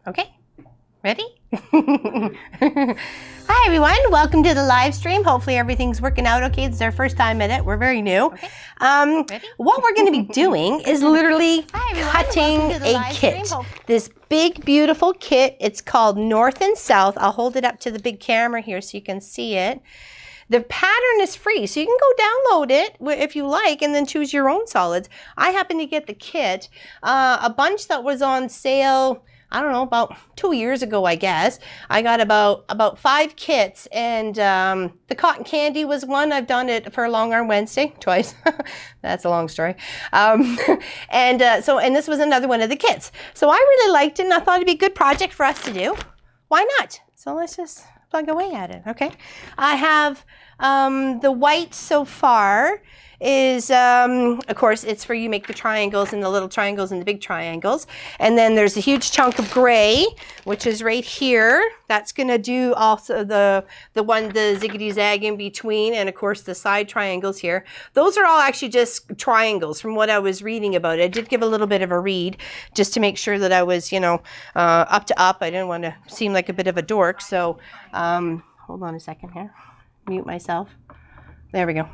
Okay, ready? Hi everyone, welcome to the live stream. Hopefully everything's working out okay. This is our first time at it. We're very new. Okay. What we're going to be doing is literally cutting a kit. This big, beautiful kit. It's called North and South. I'll hold it up to the big camera here so you can see it. The pattern is free, so you can go download it if you like and then choose your own solids. I happened to get the kit, a bunch that was on sale, I don't know, about 2 years ago, I guess. I got about 5 kits, and the cotton candy was one. I've done it for a Long Arm Wednesday twice. That's a long story. And this was another one of the kits. So I really liked it, and I thought it'd be a good project for us to do. Why not? So let's just plug away at it, okay? I have the white so far is, of course, it's for you make the triangles and the little triangles and the big triangles. And then there's a huge chunk of gray, which is right here. That's gonna do also the ziggity zag in between, and of course the side triangles here. Those are all actually just triangles from what I was reading about it. I did give a little bit of a read just to make sure that I was, you know, up to up. I didn't want to seem like a bit of a dork. So hold on a second here. Mute myself. There we go.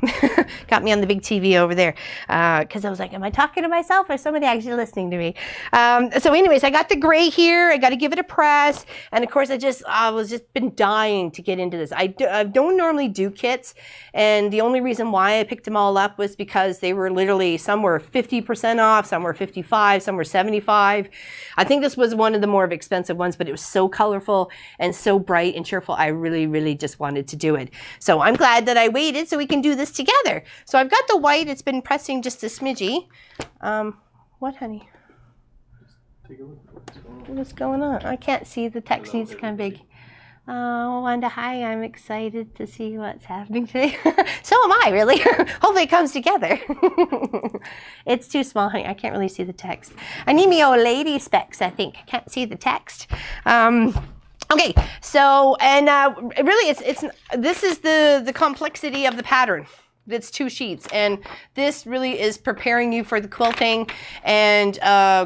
Got me on the big TV over there. Because I was like, am I talking to myself or somebody actually listening to me? So anyways, I got the gray here. I got to give it a press. And of course, I was just been dying to get into this. I don't normally do kits. And the only reason why I picked them all up was because they were literally, some were 50% off, some were 55, some were 75. I think this was one of the more expensive ones, but it was so colorful and so bright and cheerful. I really, really just wanted to do it. So I'm glad that I waited so we can do this together. So I've got the white. It's been pressing just a smidgy. What, honey? Take a look at What's going on? I can't see. The text needs to come big. Oh, Wanda, hi. I'm excited to see what's happening today. So am I, really. Hopefully it comes together. It's too small, honey. I can't really see the text. I need me old lady specs, I think. I can't see the text. Okay, so, and really this is the complexity of the pattern. It's 2 sheets, and this really is preparing you for the quilting and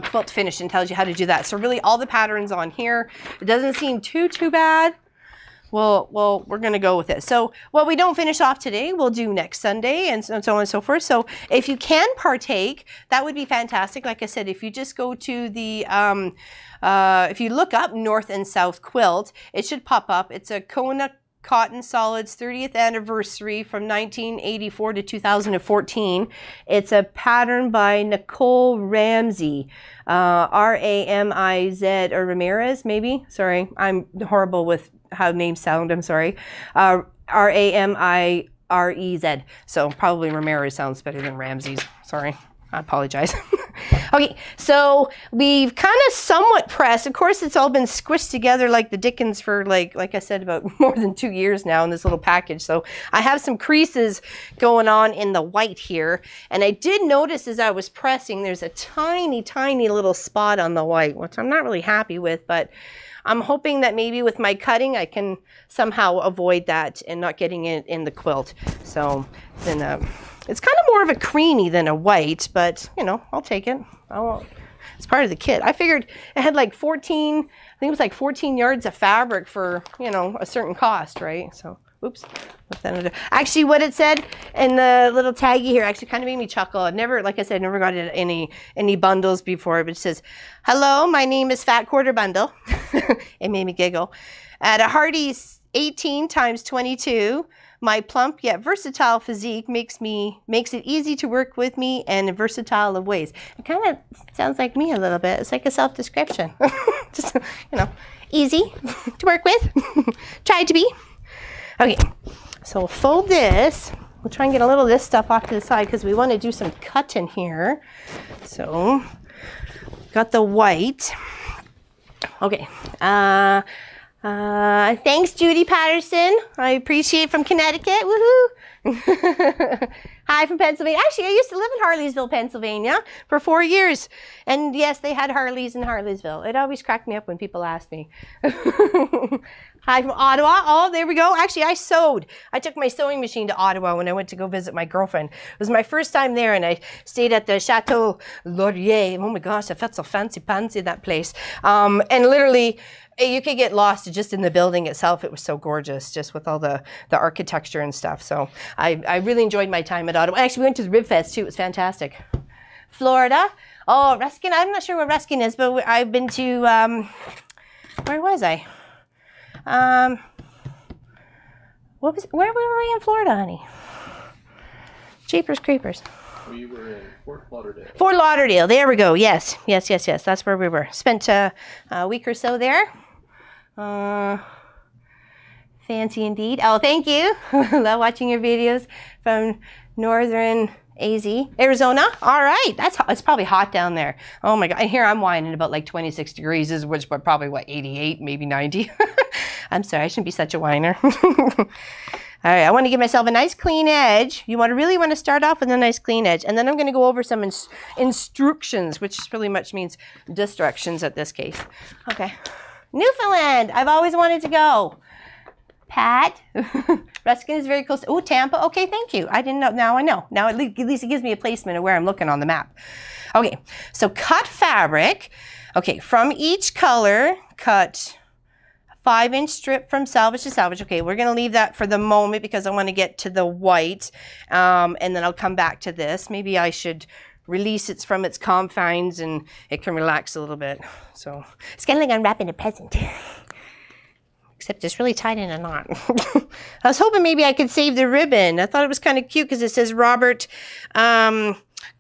quilt finish and tells you how to do that. So really all the patterns on here. It doesn't seem too bad. Well, we're going to go with it. So what we don't finish off today, we'll do next Sunday, and so on and so forth. So if you can partake, that would be fantastic. Like I said, if you just go to the, if you look up North and South Quilt, it should pop up. It's a Kona Cotton Solids 30th anniversary from 1984 to 2014. It's a pattern by Nicole Ramsey, R-A-M-I-Z, or Ramirez, maybe? Sorry, I'm horrible with how names sound, I'm sorry. R-A-M-I-R-E-Z. So probably Ramirez sounds better than Ramsey's. Sorry, I apologize. Okay, so we've kind of somewhat pressed. Of course, it's all been squished together like the dickens for like I said, about more than 2 years now in this little package. So I have some creases going on in the white here. And I did notice as I was pressing, there's a tiny, tiny little spot on the white, which I'm not really happy with, but I'm hoping that maybe with my cutting, I can somehow avoid that and not getting it in the quilt. So then it's kind of more of a creamy than a white, but you know, I'll take it. It's part of the kit. I figured it had like 14, I think it was like 14 yards of fabric for, you know, a certain cost, right? So, oops. Actually, what it said in the little taggy here actually kind of made me chuckle. I've never, like I said, never got any bundles before, but it says, hello, my name is Fat Quarter Bundle. It made me giggle. At a hearty 18 times 22, my plump yet versatile physique makes it easy to work with me and in versatile of ways. It kind of sounds like me a little bit. It's like a self-description. Just, you know, easy to work with. Tried to be. Okay, so we'll fold this. We'll try and get a little of this stuff off to the side because we want to do some cutting here. So, got the white. Okay. Thanks, Judy Patterson. I appreciate from Connecticut. Woohoo! Hi from Pennsylvania. Actually, I used to live in Harleysville, Pennsylvania for 4 years. And yes, they had Harleys in Harleysville. It always cracked me up when people asked me. Hi, Hi from Ottawa. Oh, there we go. Actually, I sewed. I took my sewing machine to Ottawa when I went to go visit my girlfriend. It was my first time there, and I stayed at the Chateau Laurier. Oh my gosh, I felt so fancy that place. And literally, you could get lost just in the building itself. It was so gorgeous, just with all the architecture and stuff. So I really enjoyed my time at Ottawa. Actually, we went to the Rib Fest too. It was fantastic. Florida. Oh, Ruskin. I'm not sure where Ruskin is, but I've been to, where was I? Where were we in Florida, honey? Jeepers Creepers. We were in Fort Lauderdale. Fort Lauderdale. There we go. Yes. That's where we were. Spent a week or so there. Fancy indeed. Oh, thank you. Love watching your videos from Northern Arizona. All right. It's probably hot down there. Oh my God. And here I'm whining about like 26 degrees, which is probably what, 88, maybe 90. I'm sorry. I shouldn't be such a whiner. All right, I want to give myself a nice clean edge. You really want to start off with a nice clean edge. And then I'm going to go over some instructions, which really much means directions at this case. Okay. Newfoundland. I've always wanted to go. Pat. Ruskin is very close. Oh, Tampa. Okay, thank you. I didn't know. Now I know. Now at least it gives me a placement of where I'm looking on the map. Okay, so cut fabric. Okay, from each color, cut 5-inch strip from salvage to salvage. Okay, we're going to leave that for the moment because I want to get to the white, and then I'll come back to this. Maybe I should release it from its confines and it can relax a little bit. So it's kind of like unwrapping a present, except it's really tied in a knot. I was hoping maybe I could save the ribbon. I thought it was kind of cute because it says Robert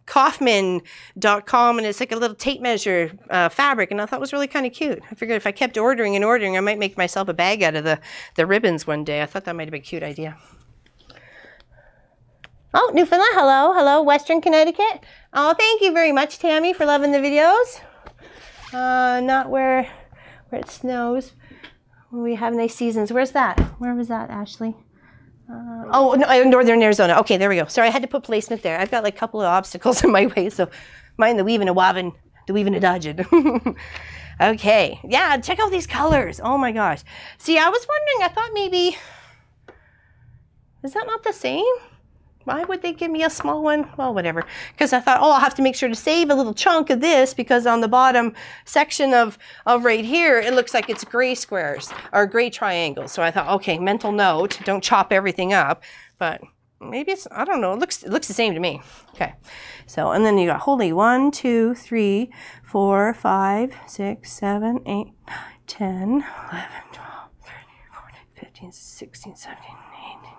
Kaufman.com, and it's like a little tape measure fabric, and I thought it was really kind of cute. I figured if I kept ordering and ordering, I might make myself a bag out of the ribbons one day. I thought that might have been a cute idea. Oh, Newfoundland, hello, Western Connecticut. Oh, thank you very much, Tammy, for loving the videos. Not where it snows. We have nice seasons. Where's that? Where was that, Ashley? Oh, no, Northern Arizona. Okay, there we go. Sorry, I had to put placement there. I've got like a couple of obstacles in my way, so mind the weaving and wobbing, the weaving and dodging. Okay, yeah, check out these colors. Oh my gosh. See, I was wondering, I thought maybe, is that not the same? Why would they give me a small one? Well, whatever. Because I thought, oh, I'll have to make sure to save a little chunk of this because on the bottom section of right here, it looks like it's gray squares or gray triangles. So I thought, okay, mental note, don't chop everything up. But maybe it's, I don't know, it looks the same to me. Okay. So, and then you got, holy, 1, 2, 3, 4, 5, 6, 7, 8, 9, 10, 11, 12, 13, 14, 15, 16, 17, 18,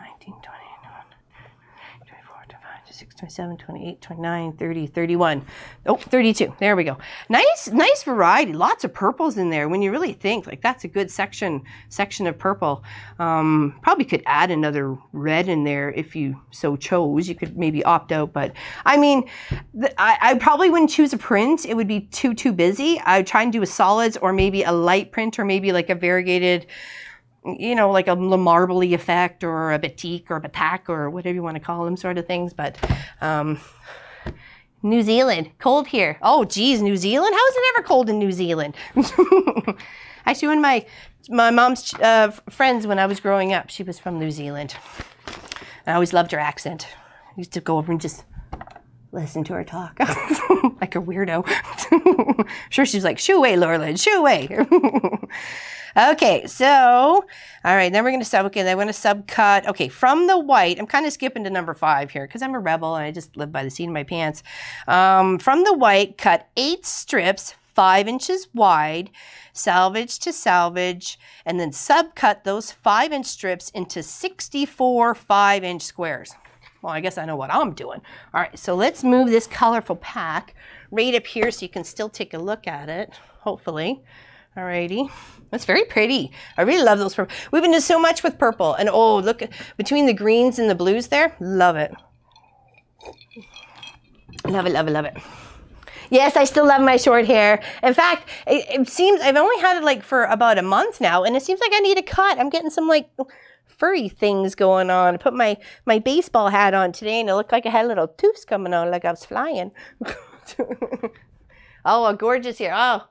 19, 20. 26, 27, 28, 29, 30, 31. Oh, 32. There we go. Nice variety. Lots of purples in there. When you really think, like that's a good section of purple. Probably could add another red in there if you so chose. You could maybe opt out, but I mean, I probably wouldn't choose a print. It would be too busy. I'd try and do a solids or maybe a light print or maybe like a variegated, you know, like a marbly effect or a batik or a batak or whatever you want to call them sort of things. But New Zealand, cold here. Oh, geez, New Zealand? How is it ever cold in New Zealand? Actually, one of my mom's friends when I was growing up, she was from New Zealand. I always loved her accent. I used to go over and just listen to her talk like a weirdo. Sure, she's like, shoo away, Laurelyn, shoo away. Okay, so, all right, then we're going to okay, then I'm going to subcut. Okay, from the white, I'm kind of skipping to number 5 here because I'm a rebel and I just live by the seat of my pants. From the white, cut 8 strips, 5 inches wide, salvage to salvage, and then subcut those 5-inch strips into 64 5-inch squares. Well, I guess I know what I'm doing. All right, so let's move this colorful pack right up here so you can still take a look at it, hopefully. All righty. That's very pretty. I really love those purple. We've been doing so much with purple. And oh, look, between the greens and the blues there, love it. Love it, love it, love it. Yes, I still love my short hair. In fact, it seems, I've only had it like for about a month now, and it seems like I need a cut. I'm getting some like furry things going on. I put my baseball hat on today, and it looked like I had little tufts coming on, like I was flying. Oh, gorgeous here. Oh,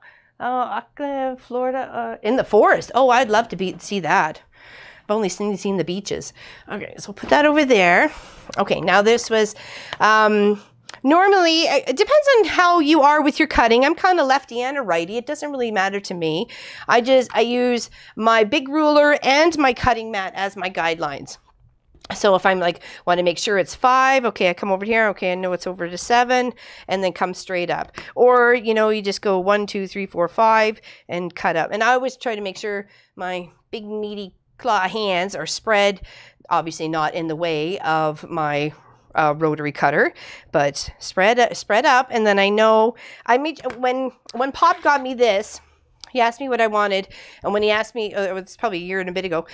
Oh, Florida, in the forest. Oh, I'd love to see that. I've only seen the beaches. Okay, so put that over there. Okay, now this was, normally, it depends on how you are with your cutting. I'm kind of lefty and a righty. It doesn't really matter to me. I use my big ruler and my cutting mat as my guidelines. So if I'm like, want to make sure it's 5, okay, I come over here, okay, I know it's over to 7, and then come straight up. Or, you know, you just go 1, 2, 3, 4, 5, and cut up. And I always try to make sure my big meaty claw hands are spread, obviously not in the way of my rotary cutter, but spread up. And then I know, when Pop got me this, he asked me what I wanted, and when he asked me, it was probably a year and a bit ago,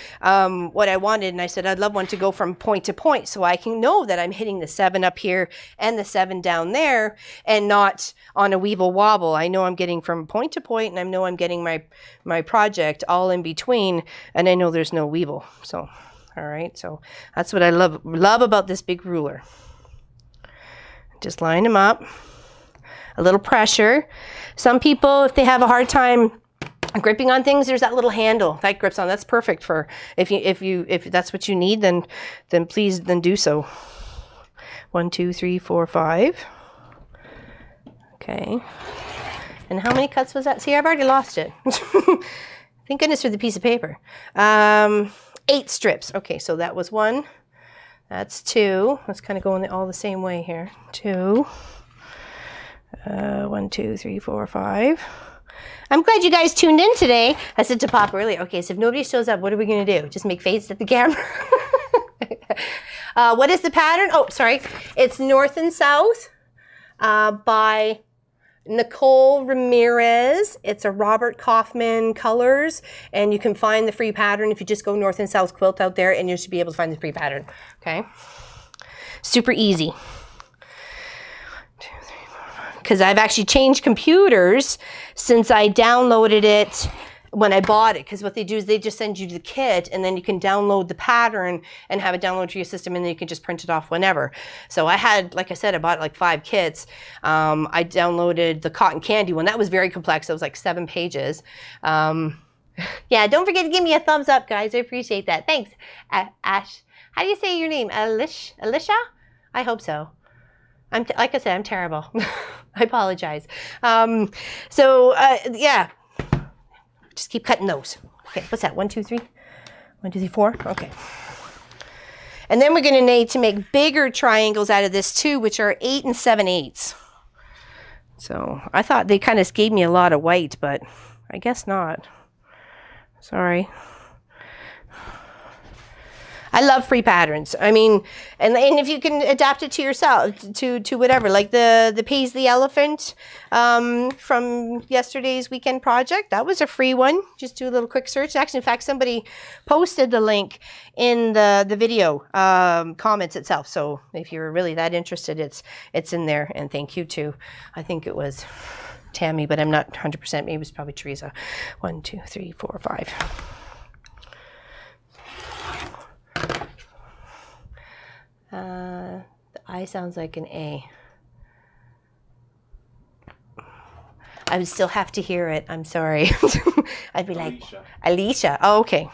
what I wanted, and I said I'd love one to go from point to point so I can know that I'm hitting the 7 up here and the 7 down there and not on a weevil wobble. I know I'm getting from point to point, and I know I'm getting my project all in between, and I know there's no weevil. So, all right, so that's what I love about this big ruler. Just line them up. A little pressure. Some people, if they have a hard time gripping on things, there's that little handle that grips on. That's perfect for if that's what you need, then please do so. 1, 2, 3, 4, 5. Okay. And how many cuts was that? See, I've already lost it. Thank goodness for the piece of paper. 8 strips. Okay, so that was 1. That's 2. Let's kind of go in all the same way here. 2. 1, 2, 3, 4, 5. I'm glad you guys tuned in today. I said to Pop earlier, okay, so if nobody shows up, what are we going to do? Just make faces at the camera? What is the pattern? Oh, sorry. It's North and South by Nicole Ramirez. It's a Robert Kaufman colors, and you can find the free pattern if you just go North and South Quilt out there, and you should be able to find the free pattern. Okay? Super easy. Because I've actually changed computers since I downloaded it when I bought it. Because what they do is they just send you the kit, and then you can download the pattern and have it download to your system, and then you can just print it off whenever. So I had, like I said, I bought like 5 kits. I downloaded the cotton candy one. That was very complex. It was like 7 pages. Yeah, don't forget to give me a thumbs up, guys. I appreciate that. Thanks. Ash, how do you say your name? Alicia? I hope so. Like I said, I'm terrible. I apologize. Yeah, just keep cutting those. Okay, what's that? 1, 2, 3? 1, 2, 3, 4? Okay. And then we're going to need to make bigger triangles out of this too, which are 8 and 7/8. So I thought they kind of gave me a lot of white, but I guess not. Sorry. I love free patterns. I mean, and if you can adapt it to yourself, to whatever, like the Paisley Elephant from yesterday's weekend project. That was a free one. Just do a little quick search. Actually, in fact, somebody posted the link in the video comments itself. So if you're really that interested, it's in there. And thank you to, I think it was Tammy, but I'm not 100%. Maybe it was probably Teresa. 1, 2, 3, 4, 5. The I sounds like an A. I would still have to hear it. I'm sorry. I'd be like, Alicia. Oh, okay.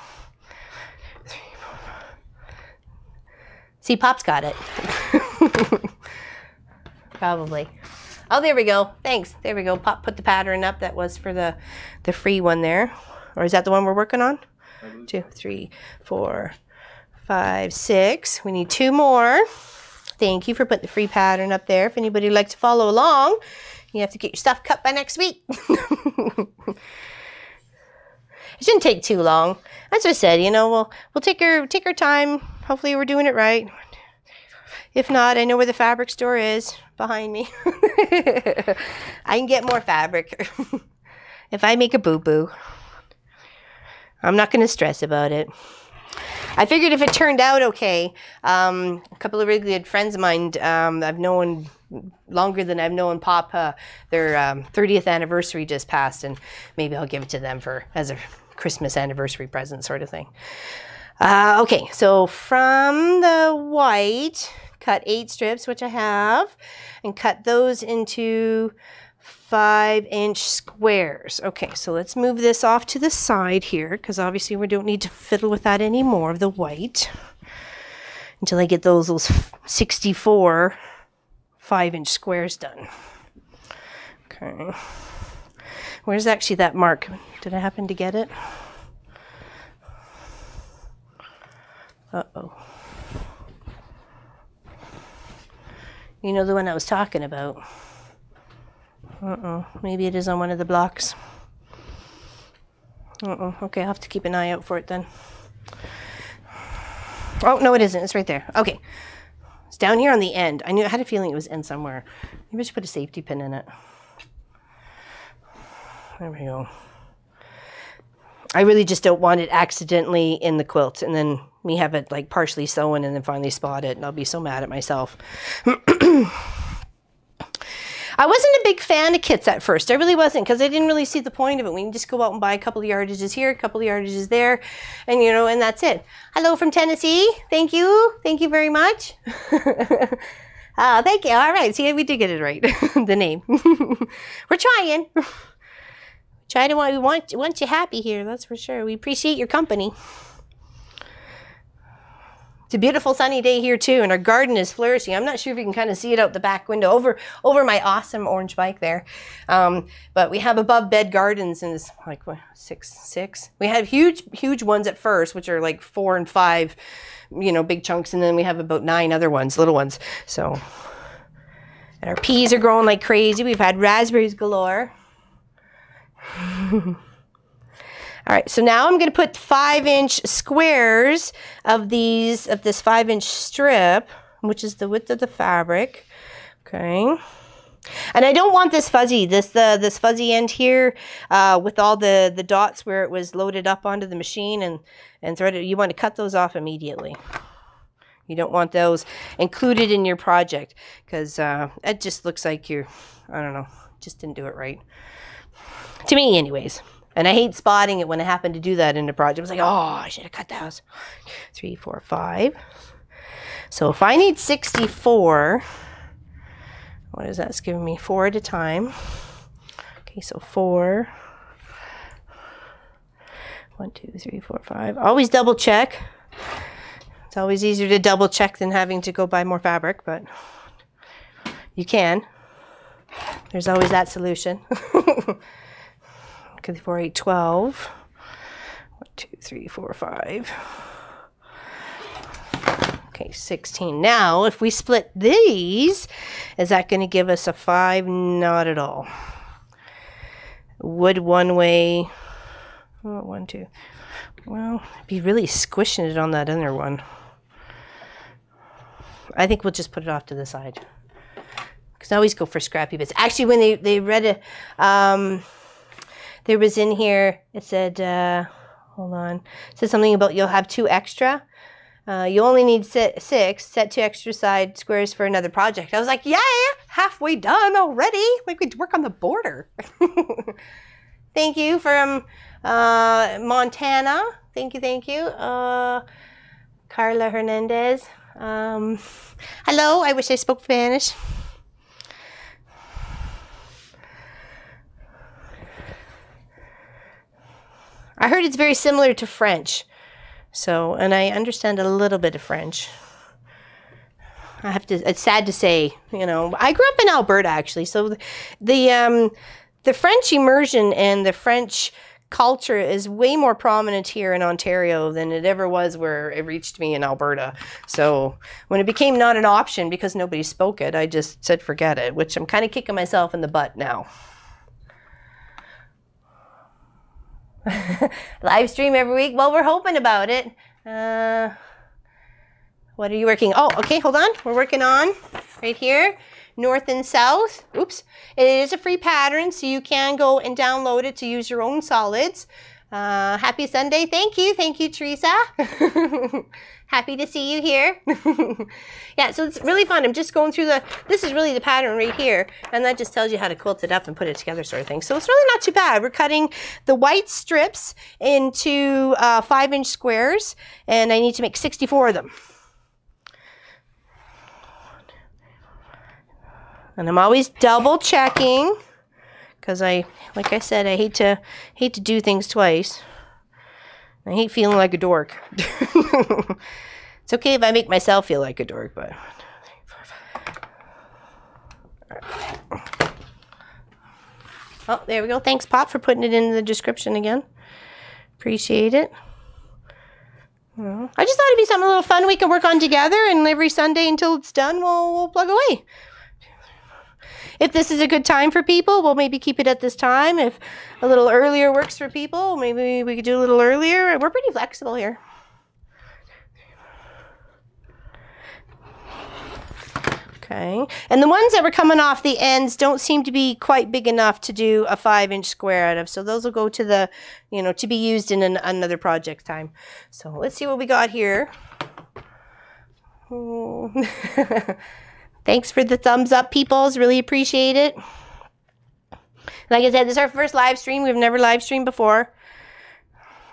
See, Pop's got it. Probably. Oh, there we go. Thanks. There we go. Pop put the pattern up. That was for the free one there. Or is that the one we're working on? 2, 3, 4, 5, 6. We need 2 more. Thank you for putting the free pattern up there. If anybody would like to follow along, you have to get your stuff cut by next week. It shouldn't take too long. As I said, you know, we'll take our time. Hopefully we're doing it right. If not, I know where the fabric store is behind me. I can get more fabric. If I make a boo-boo, I'm not going to stress about it. I figured if it turned out okay, a couple of really good friends of mine I've known longer than I've known Pop, their 30th anniversary just passed, and maybe I'll give it to them as a Christmas anniversary present sort of thing. Okay, so from the white, cut 8 strips, which I have, and cut those into 5-inch squares. Okay, so let's move this off to the side here because obviously we don't need to fiddle with that anymore of the white until I get those 64 5-inch squares done. Okay. Where's actually that mark? Did I happen to get it? Uh-oh. You know the one I was talking about. Uh-oh. Maybe it is on one of the blocks. Uh-oh. Okay, I'll have to keep an eye out for it then. Oh, no, it isn't. It's right there. Okay. It's down here on the end. I had a feeling it was in somewhere. Maybe I should put a safety pin in it. There we go. I really just don't want it accidentally in the quilt and then me have it like partially sewn and then finally spot it and I'll be so mad at myself. I wasn't a big fan of kits at first. I really wasn't because I didn't really see the point of it. We can just go out and buy a couple of yardages here, a couple of yardages there, and you know, and that's it. Hello from Tennessee. Thank you. Thank you very much. Thank you. All right. See, we did get it right. The name. We're trying. We want you happy here, that's for sure. We appreciate your company. It's a beautiful sunny day here too, and our garden is flourishing. I'm not sure if you can kind of see it out the back window over my awesome orange bike there. But we have above bed gardens, and it's like what, six. We had huge ones at first, which are like 4 and 5, you know, big chunks, and then we have about 9 other ones, little ones. So, and our peas are growing like crazy. We've had raspberries galore. All right, so now I'm going to put 5-inch squares of this 5-inch strip, which is the width of the fabric. Okay, and I don't want this fuzzy, this fuzzy end here with all the dots where it was loaded up onto the machine and threaded. You want to cut those off immediately. You don't want those included in your project because it just looks like I don't know, just didn't do it right. To me, anyways. And I hate spotting it when I happen to do that in a project. I was like, oh, I should have cut those. 3, 4, 5. So if I need 64, what is that? It's giving me 4 at a time. Okay, so 4. 1, 2, 3, 4, 5. Always double check. It's always easier to double check than having to go buy more fabric, but you can. There's always that solution. Okay, 4, 8, 12. 1, 2, 3, 4, 5. Okay, 16. Now, if we split these, is that going to give us a 5? Not at all. Wood one way. Oh, 1, 2. Well, I'd be really squishing it on that other one. I think we'll just put it off to the side. Because I always go for scrappy bits. Actually, when they read it, there was in here, it said, hold on, it said something about you'll have 2 extra. You only need 6, set 2 extra side squares for another project. I was like, yeah, halfway done already. Like we'd work on the border. Thank you from Montana. Thank you. Carla Hernandez. Hello, I wish I spoke Spanish. I heard it's very similar to French. So, and I understand a little bit of French. It's sad to say, you know, I grew up in Alberta actually. So the French immersion and the French culture is way more prominent here in Ontario than it ever was where it reached me in Alberta. So when it became not an option because nobody spoke it, I just said forget it, which I'm kind of kicking myself in the butt now. Live stream every week. Well, we're hoping about it. What are you working? Oh, okay, hold on. We're working on right here, north and south. Oops. It is a free pattern, so you can go and download it to use your own solids. Happy Sunday. Thank you, Teresa. Happy to see you here. Yeah, so it's really fun. I'm just going through this is really the pattern right here, and that just tells you how to quilt it up and put it together sort of thing. So it's really not too bad. We're cutting the white strips into 5-inch squares, and I need to make 64 of them. And I'm always double checking because like I said, I hate to do things twice. I hate feeling like a dork. It's okay if I make myself feel like a dork, but. Oh, there we go. Thanks, Pop, for putting it in the description again. Appreciate it. I just thought it'd be something a little fun we can work on together, and every Sunday until it's done, we'll plug away. If this is a good time for people, we'll maybe keep it at this time. If a little earlier works for people, maybe we could do a little earlier. We're pretty flexible here. Okay, and the ones that were coming off the ends don't seem to be quite big enough to do a 5-inch square out of. So those will go to the, to be used in another project time. So let's see what we got here. Thanks for the thumbs up, peoples. Really appreciate it. Like I said, this is our first live stream. We've never live streamed before.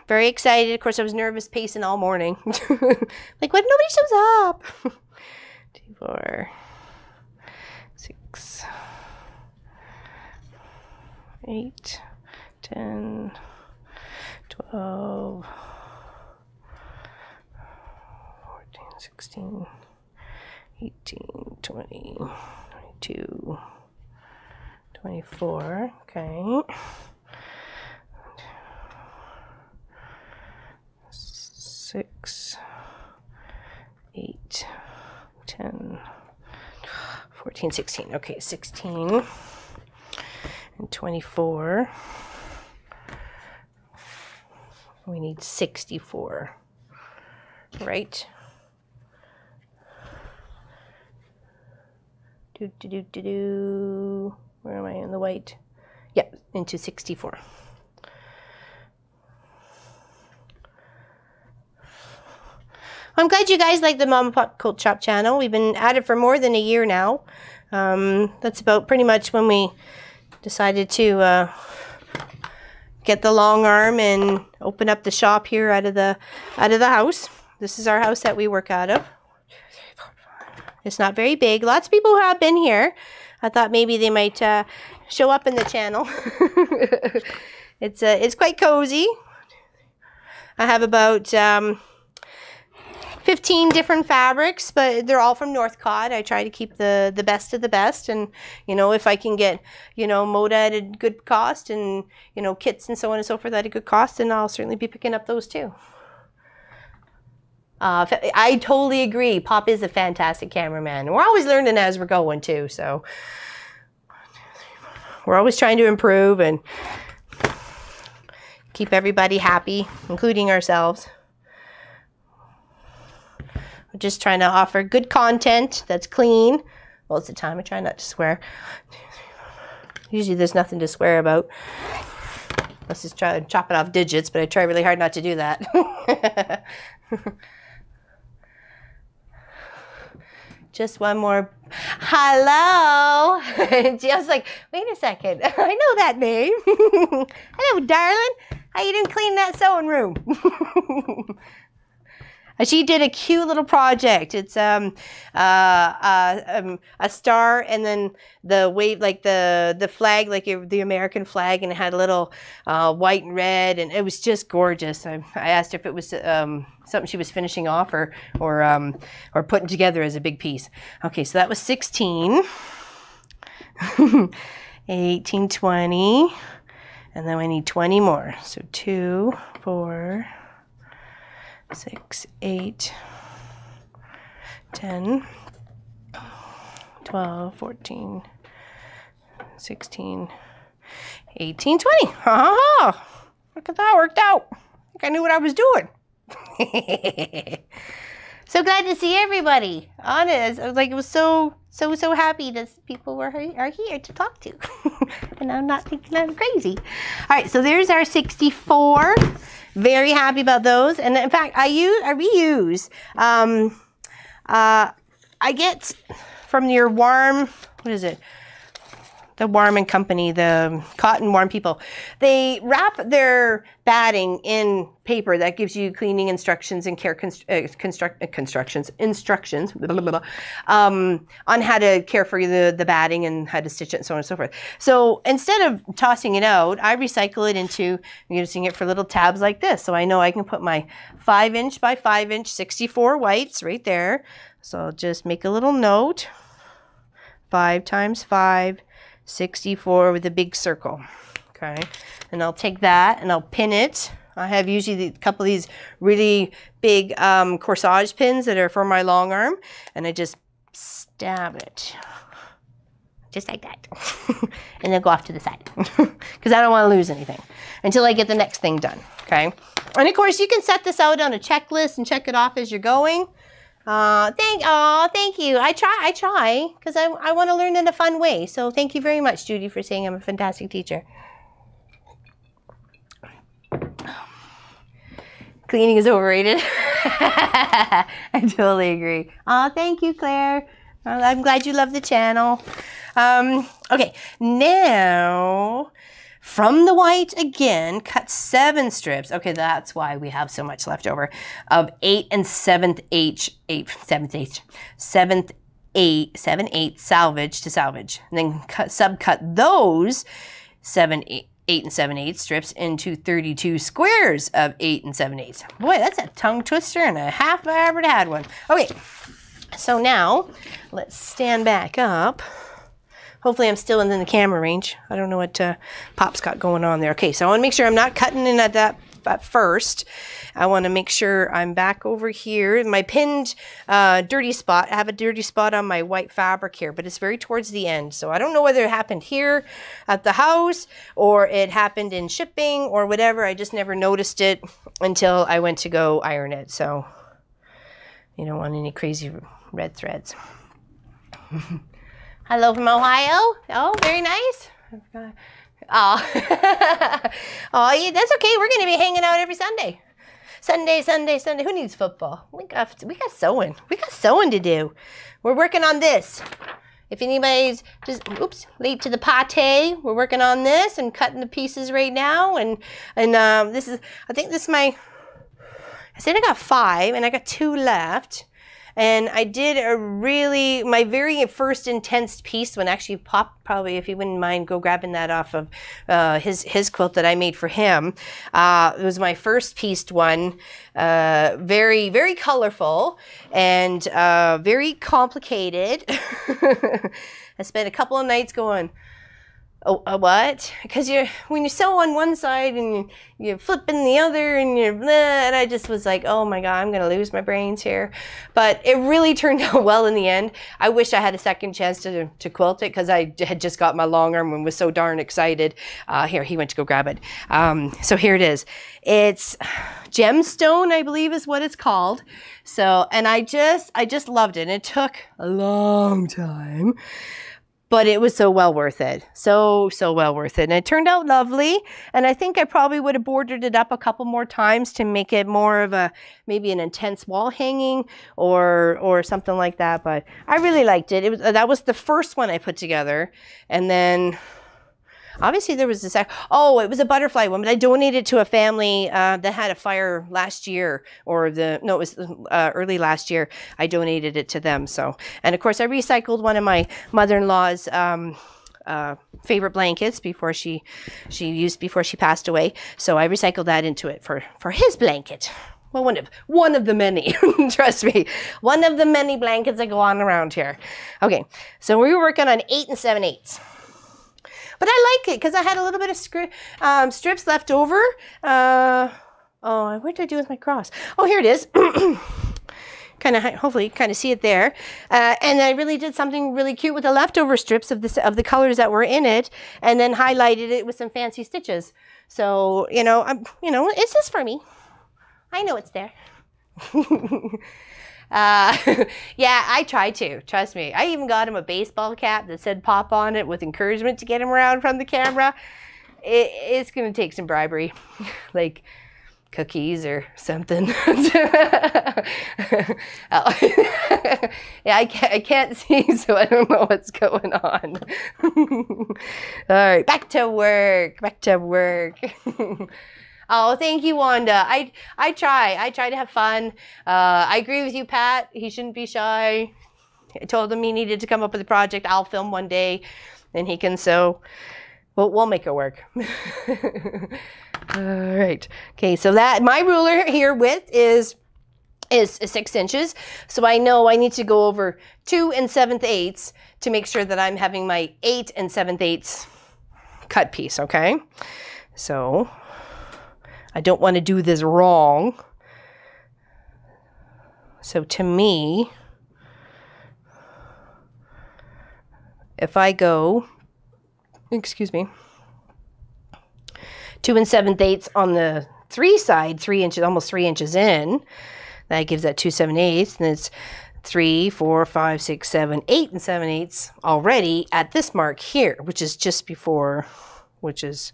Very excited. Of course, I was nervous pacing all morning. Like, what? Nobody shows up. 2, 4, 6, 8, 10, 12, 14, 16, 18, 20, 22, 24. Okay. 6, 8, 10, 14, 16. Okay, 16 and 24. We need 64, right? Where am I in the white? Yep, into 64. I'm glad you guys like the Mom and Pop Quilt Shop channel. We've been at it for more than a year now. That's about pretty much when we decided to get the long arm and open up the shop here out of the house. This is our house that we work out of. It's not very big. Lots of people who have been here. I thought maybe they might show up in the channel. It's quite cozy. I have about 15 different fabrics, but they're all from Northcott. I try to keep the best of the best, and if I can get Moda at a good cost, and kits and so on and so forth at a good cost, then I'll certainly be picking up those too. I totally agree. Pop is a fantastic cameraman. We're always learning as we're going too, so we're always trying to improve and keep everybody happy, including ourselves. We're just trying to offer good content that's clean. Most of the time I try not to swear. Usually there's nothing to swear about. Let's just try to chop it off digits, but I try really hard not to do that. Just one more. Hello. I was like, wait a second. I know that name. Hello, darling. How you doing cleaning that sewing room? She did a cute little project. It's a star, and then the wave, like the flag, like the American flag, and it had a little white and red, and it was just gorgeous. I asked if it was something she was finishing off or putting together as a big piece. Okay, so that was 16, 18, 20, and then we need 20 more. So 2, 4, 6, 8, 10, 12, 14, 16, 18, 20. Oh, look at that, worked out. I think I knew what I was doing. So glad to see everybody. Honest, I was like, it was so happy that people are here to talk to. And I'm not thinking I'm crazy. All right, so there's our 64. Very happy about those. And in fact, I reuse. I get from your warm, what is it? the Warm & Company, the Cotton Warm people, they wrap their batting in paper that gives you cleaning instructions and care instructions blah, blah, blah, on how to care for the batting and how to stitch it and so on and so forth. So instead of tossing it out, I recycle it into using it for little tabs like this. So I know I can put my 5" by 5" 64 whites right there. So I'll just make a little note, 5 times 5, 64 with a big circle. Okay, and I'll take that and I'll pin it. I have usually a couple of these really big corsage pins that are for my long arm, and I just stab it just like that and then go off to the side because I don't want to lose anything until I get the next thing done. Okay, and of course you can set this out on a checklist and check it off as you're going. Thank you. I try because I want to learn in a fun way. So thank you very much, Judy, for saying I'm a fantastic teacher. Cleaning is overrated. I totally agree. Oh, thank you, Claire. I'm glad you love the channel. Okay, now from the white again, cut 7 strips. Okay, that's why we have so much left over of 8 7/8 salvage to salvage, and then subcut those 8 7/8 strips into 32 squares of 8 7/8. Boy, that's a tongue twister and a half if I ever had one. Okay, so now let's stand back up. Hopefully I'm still in the camera range. I don't know what Pop's got going on there. Okay, so I want to make sure I'm not cutting in at that at first. I want to make sure I'm back over here. My pinned dirty spot, I have a dirty spot on my white fabric here, but it's very towards the end. So I don't know whether it happened here at the house or it happened in shipping or whatever. I just never noticed it until I went to go iron it. So you don't want any crazy red threads. Hello from Ohio. Oh, very nice. Oh, oh, yeah, that's okay. We're going to be hanging out every Sunday. Sunday. Who needs football? We got sewing. We got sewing to do. We're working on this. If anybody's just, late to the pate, we're working on this and cutting the pieces right now. And this is, I think this is I said I got 5 and I got 2 left. And I did my very first intense piece when actually Pop, probably if you wouldn't mind go grabbing that off of his quilt that I made for him. It was my first pieced one, very, very colorful and very complicated. I spent a couple of nights going, oh, what? Because when you sew on one side and you're flipping the other and and I just was like, oh my God, I'm going to lose my brains here. But it really turned out well in the end. I wish I had a second chance to quilt it because I had just got my long arm and was so darn excited. Here, he went to go grab it. So here it is. It's Gemstone, I believe is what it's called. So, and I just loved it. And it took a long time. But it was so well worth it. So well worth it. And it turned out lovely. And I think I probably would have bordered it up a couple more times to make it more of maybe an intense wall hanging or something like that. But I really liked it. That was the first one I put together. And then obviously there was this, it was a butterfly one, but I donated to a family that had a fire last year, it was early last year. I donated it to them. So, and of course I recycled one of my mother-in-law's favorite blankets before she passed away. So I recycled that into it for his blanket. Well, one of the many, trust me, one of the many blankets that go on around here. Okay, so we were working on 8 7/8. But I like it because I had a little bit of strips left over. What did I do with my cross? Oh, here it is. Hopefully you kind of see it there. And I really did something really cute with the leftover strips of the colors that were in it, and then highlighted it with some fancy stitches. So it's just for me. I know it's there. Yeah, I try to. Trust me. I even got him a baseball cap that said Pop on it with encouragement to get him around from the camera. It's going to take some bribery. Like, cookies or something. Oh. Yeah, I can't see, so I don't know what's going on. All right, back to work. Back to work. Oh, thank you, Wanda. I try to have fun. I agree with you, Pat. He shouldn't be shy. I told him he needed to come up with a project. I'll film one day, and he can sew. We'll make it work. All right. Okay, so that my ruler here width is 6 inches. So I know I need to go over 2 7/8 to make sure that I'm having my 8 7/8 cut piece, okay? So I don't want to do this wrong. So to me, if I go, excuse me, 2 7/8 on the 3 side, 3 inches, almost 3 inches in, that gives that 2 7/8, and it's 3, 4, 5, 6, 7, 8 7/8 already at this mark here, which is just before, which is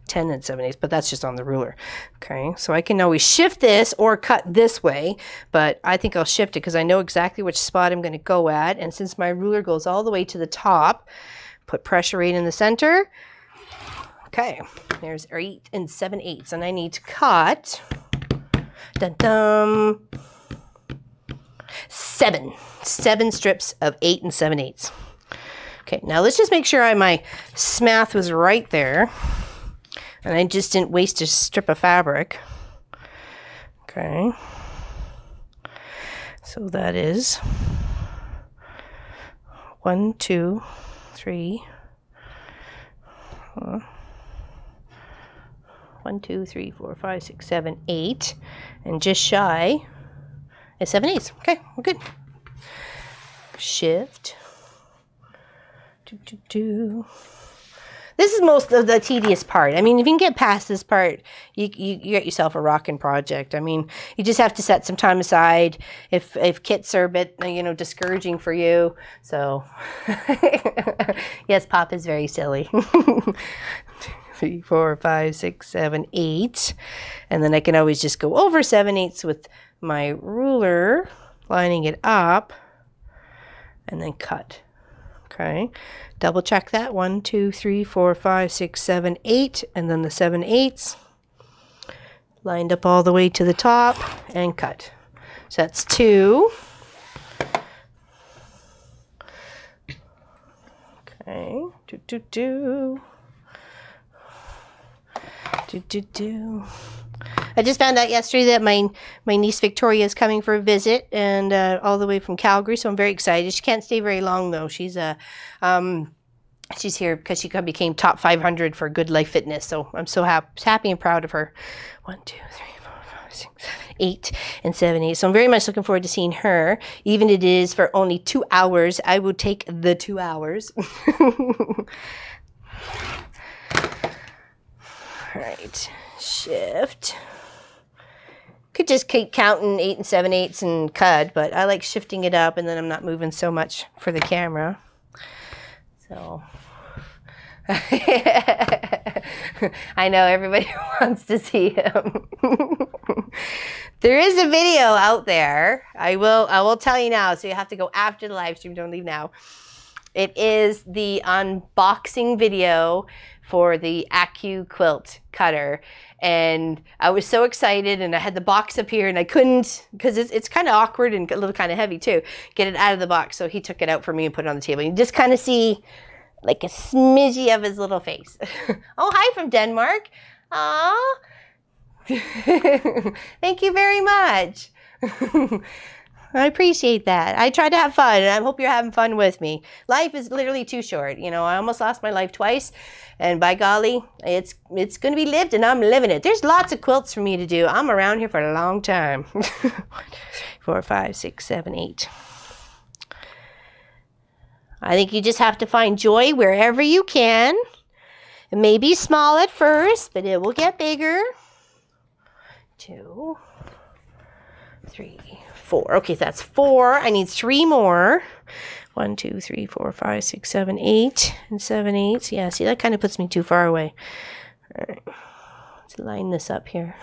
10 7/8, but that's just on the ruler. Okay, so I can always shift this or cut this way, but I think I'll shift it because I know exactly which spot I'm going to go at, and since my ruler goes all the way to the top, put pressure right in the center. Okay, there's 8 7/8, and I need to cut, dun-dun, 7 strips of 8 7/8. Okay, now let's just make sure my smath was right there, and I just didn't waste a strip of fabric. Okay, so that is 1, 2, 3. 1, 2, 3, 4, 5, 6, 7, 8, and just shy is 7/8. Okay, we're good. Shift. This is most of the tedious part. I mean, if you can get past this part, you get yourself a rockin' project. I mean, you just have to set some time aside if kits are a bit, discouraging for you. So, yes, Pop is very silly. 3, 4, 5, 6, 7, 8. And then I can always just go over 7/8 with my ruler, lining it up, and then cut. Okay, double check that. 1, 2, 3, 4, 5, 6, 7, 8, and then the 7/8 lined up all the way to the top and cut. So that's 2. Okay, I just found out yesterday that my niece Victoria is coming for a visit, and all the way from Calgary, so I'm very excited. She can't stay very long though. She's here because she became top 500 for Good Life Fitness, so I'm so happy and proud of her. 1, 2, 3, 4, 5, 6, 7, 8 7/8. So I'm very much looking forward to seeing her. Even if it is for only 2 hours, I will take the 2 hours. All right, shift. Could just keep counting 8 7/8 and cut, but I like shifting it up, and then I'm not moving so much for the camera. So I know everybody wants to see him. There is a video out there. I will tell you now, so you have to go after the live stream. Don't leave now. It is the unboxing video for the Quilt cutter, and I was so excited, and I had the box up here, and I couldn't, because it's kind of awkward and a little kind of heavy too, get it out of the box. So he took it out for me and put it on the table. You just kind of see like a smidgy of his little face. Oh, hi from Denmark. Aw. Thank you very much. I appreciate that. I try to have fun, and I hope you're having fun with me. Life is literally too short. I almost lost my life twice, and by golly, it's going to be lived, and I'm living it. There's lots of quilts for me to do. I'm around here for a long time. 1, 2, 3, 4, 5, 6, 7, 8. I think you just have to find joy wherever you can. It may be small at first, but it will get bigger. 2, 3, 4. Okay, that's 4. I need 3 more. 1, 2, 3, 4, 5, 6, 7, 8, and 7/8. Yeah, see, that kind of puts me too far away. All right, let's line this up here.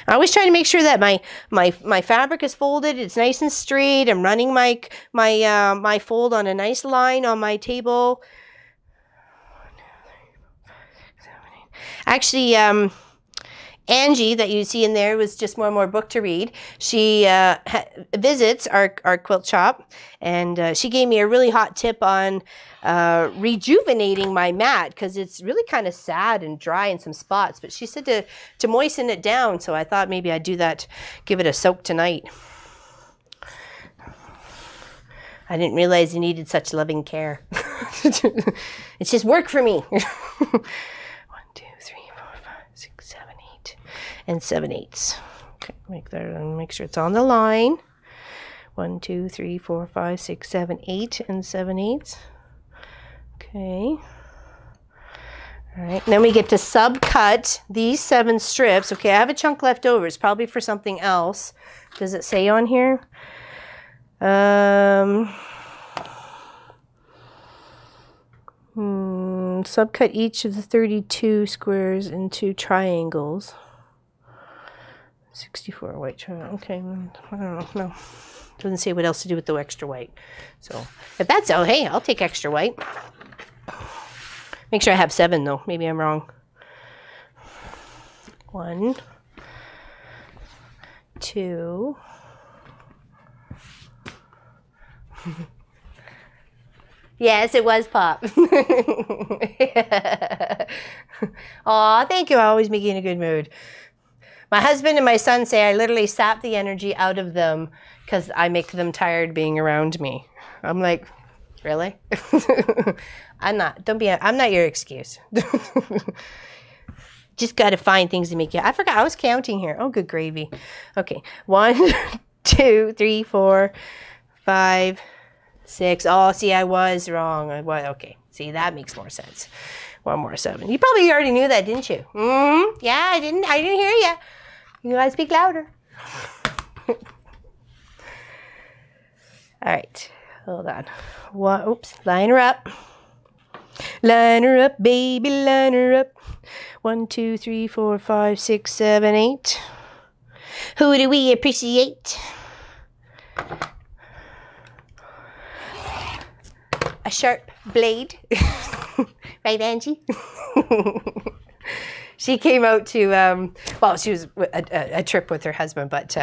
I always try to make sure that my fabric is folded. It's nice and straight. I'm running my fold on a nice line on my table. Actually, Angie, that you see in there, was just one more book to read. She visits our quilt shop, and she gave me a really hot tip on rejuvenating my mat, because it's really kind of sad and dry in some spots. But she said to moisten it down, so I thought maybe I'd do that, give it a soak tonight. I didn't realize it needed such loving care. It's just work for me. and 7/8. Okay, make sure it's on the line. 1, 2, 3, 4, 5, 6, 7, 8, and 7/8. Okay. All right. Then we get to subcut these 7 strips. Okay, I have a chunk left over. It's probably for something else. Does it say on here? Subcut each of the 32 squares into triangles. 64 white triangle. Okay, I don't know. No, doesn't say what else to do with the extra white. So if that's hey, I'll take extra white. Make sure I have 7 though. Maybe I'm wrong. 1, 2. Yes, it was Pop. Aw, thank you. I always make you in a good mood. My husband and my son say I literally sap the energy out of them because I make them tired being around me. I'm like, really? I'm not your excuse. Just got to find things to make you. I forgot I was counting here. Oh, good gravy. Okay. 1, 2, 3, 4, 5, 6. Oh, see, I was wrong. Okay. See, that makes more sense. 1 more 7. You probably already knew that, didn't you? Yeah, I didn't hear you. You gotta speak louder. All right, hold on. Oops, line her up. Line her up, baby, line her up. 1, 2, 3, 4, 5, 6, 7, 8. Who do we appreciate? A sharp blade. Right, Angie? She came out to, well, she was a trip with her husband, but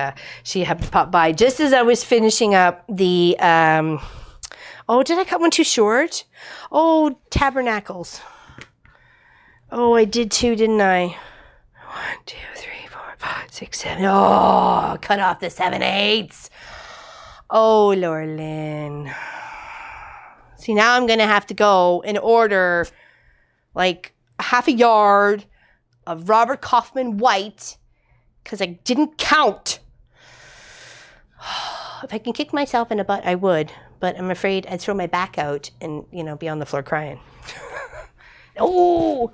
she happened to pop by just as I was finishing up the, oh, did I cut one too short? Oh, tabernacles. Oh, I did too, didn't I? 1, 2, 3, 4, 5, 6, 7. Oh, cut off the 7/8. Oh, Lorlyn. See, now I'm going to have to go and order like half a yard of Robert Kaufman white because I didn't count. If I can kick myself in the butt, I would. But I'm afraid I'd throw my back out and, you know, be on the floor crying. Oh!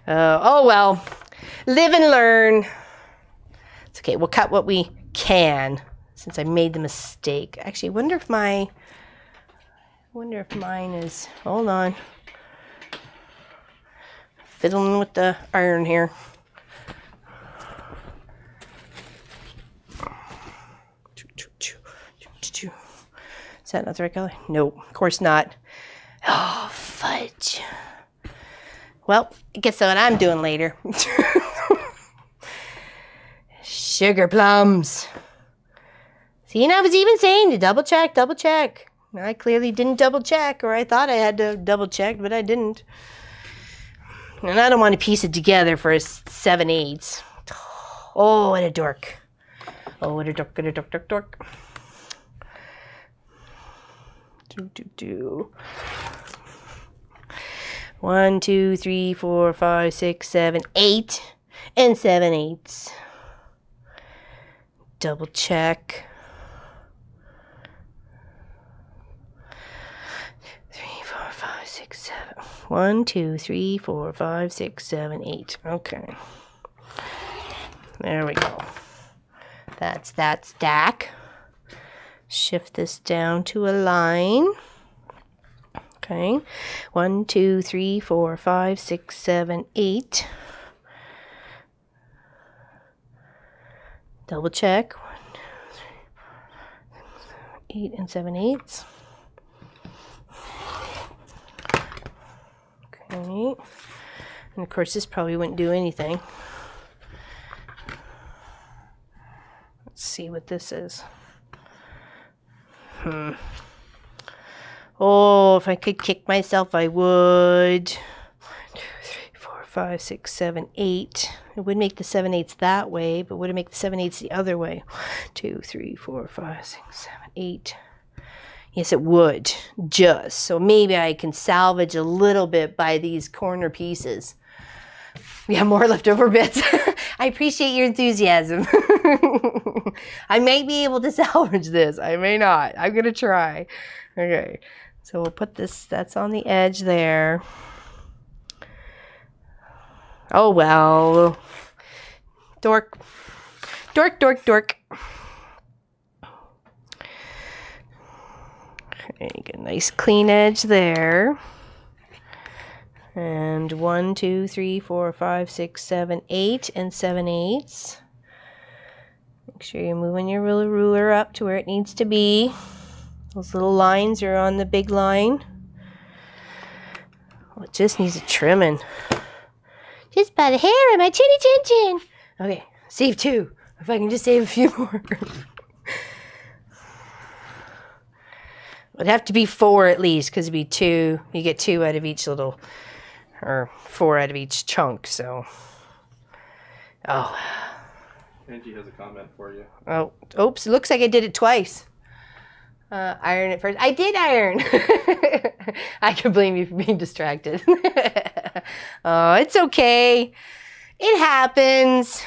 Oh, well. Live and learn. It's okay. We'll cut what we can since I made the mistake. Actually, I wonder if mine is... Hold on. Fiddling with the iron here. Is that not the right color? Nope, of course not. Oh, fudge. Well, I guess that's what I'm doing later. Sugar plums. See, and I was even saying to double check, double check. I clearly didn't double check, or I thought I had to double check, but I didn't. And I don't want to piece it together for 7/8. Oh, what a dork. Oh, what a dork, what a dork, dork, dork. 1, 2, 3, 4, 5, 6, 7, 8, and 7/8. Double check. 3, 4, 5, 6, 7. 1, 2, 3, 4, 5, 6, 7, 8. Okay. There we go. That's that stack. Shift this down to a line. Okay, 1, 2, 3, 4, 5, 6, 7, 8. Double check. 1, 2, 3, 4, 5, 6, 7, 8 and 7/8. Okay, and of course this probably wouldn't do anything. Let's see what this is. Oh, if I could kick myself, I would. 1, 2, 3, 4, 5, 6, 7, 8. It would make the 7/8 that way, but would it make the 7/8 the other way? 1, 2, 3, 4, 5, 6, 7, 8. Yes, it would. Just. So maybe I can salvage a little bit by these corner pieces. We have more leftover bits. I appreciate your enthusiasm. I may be able to salvage this. I may not. I'm going to try. Okay. So we'll put this, that's on the edge there. Oh, well. Dork. Dork, dork, dork. Okay, get a nice clean edge there. And 1, 2, 3, 4, 5, 6, 7, 8 and 7/8. Make sure you're moving your ruler up to where it needs to be. Those little lines are on the big line. Oh, it just needs a trimming. Just about a hair in my chinny chin chin. Okay, save 2. If I can just save a few more. It'd have to be 4 at least, because it'd be 2. You get 2 out of each little, or 4 out of each chunk, so. Oh. Angie has a comment for you. Oh, oops, it looks like I did it twice. Iron it first. I did iron. I can blame you for being distracted. Oh, it's okay. It happens.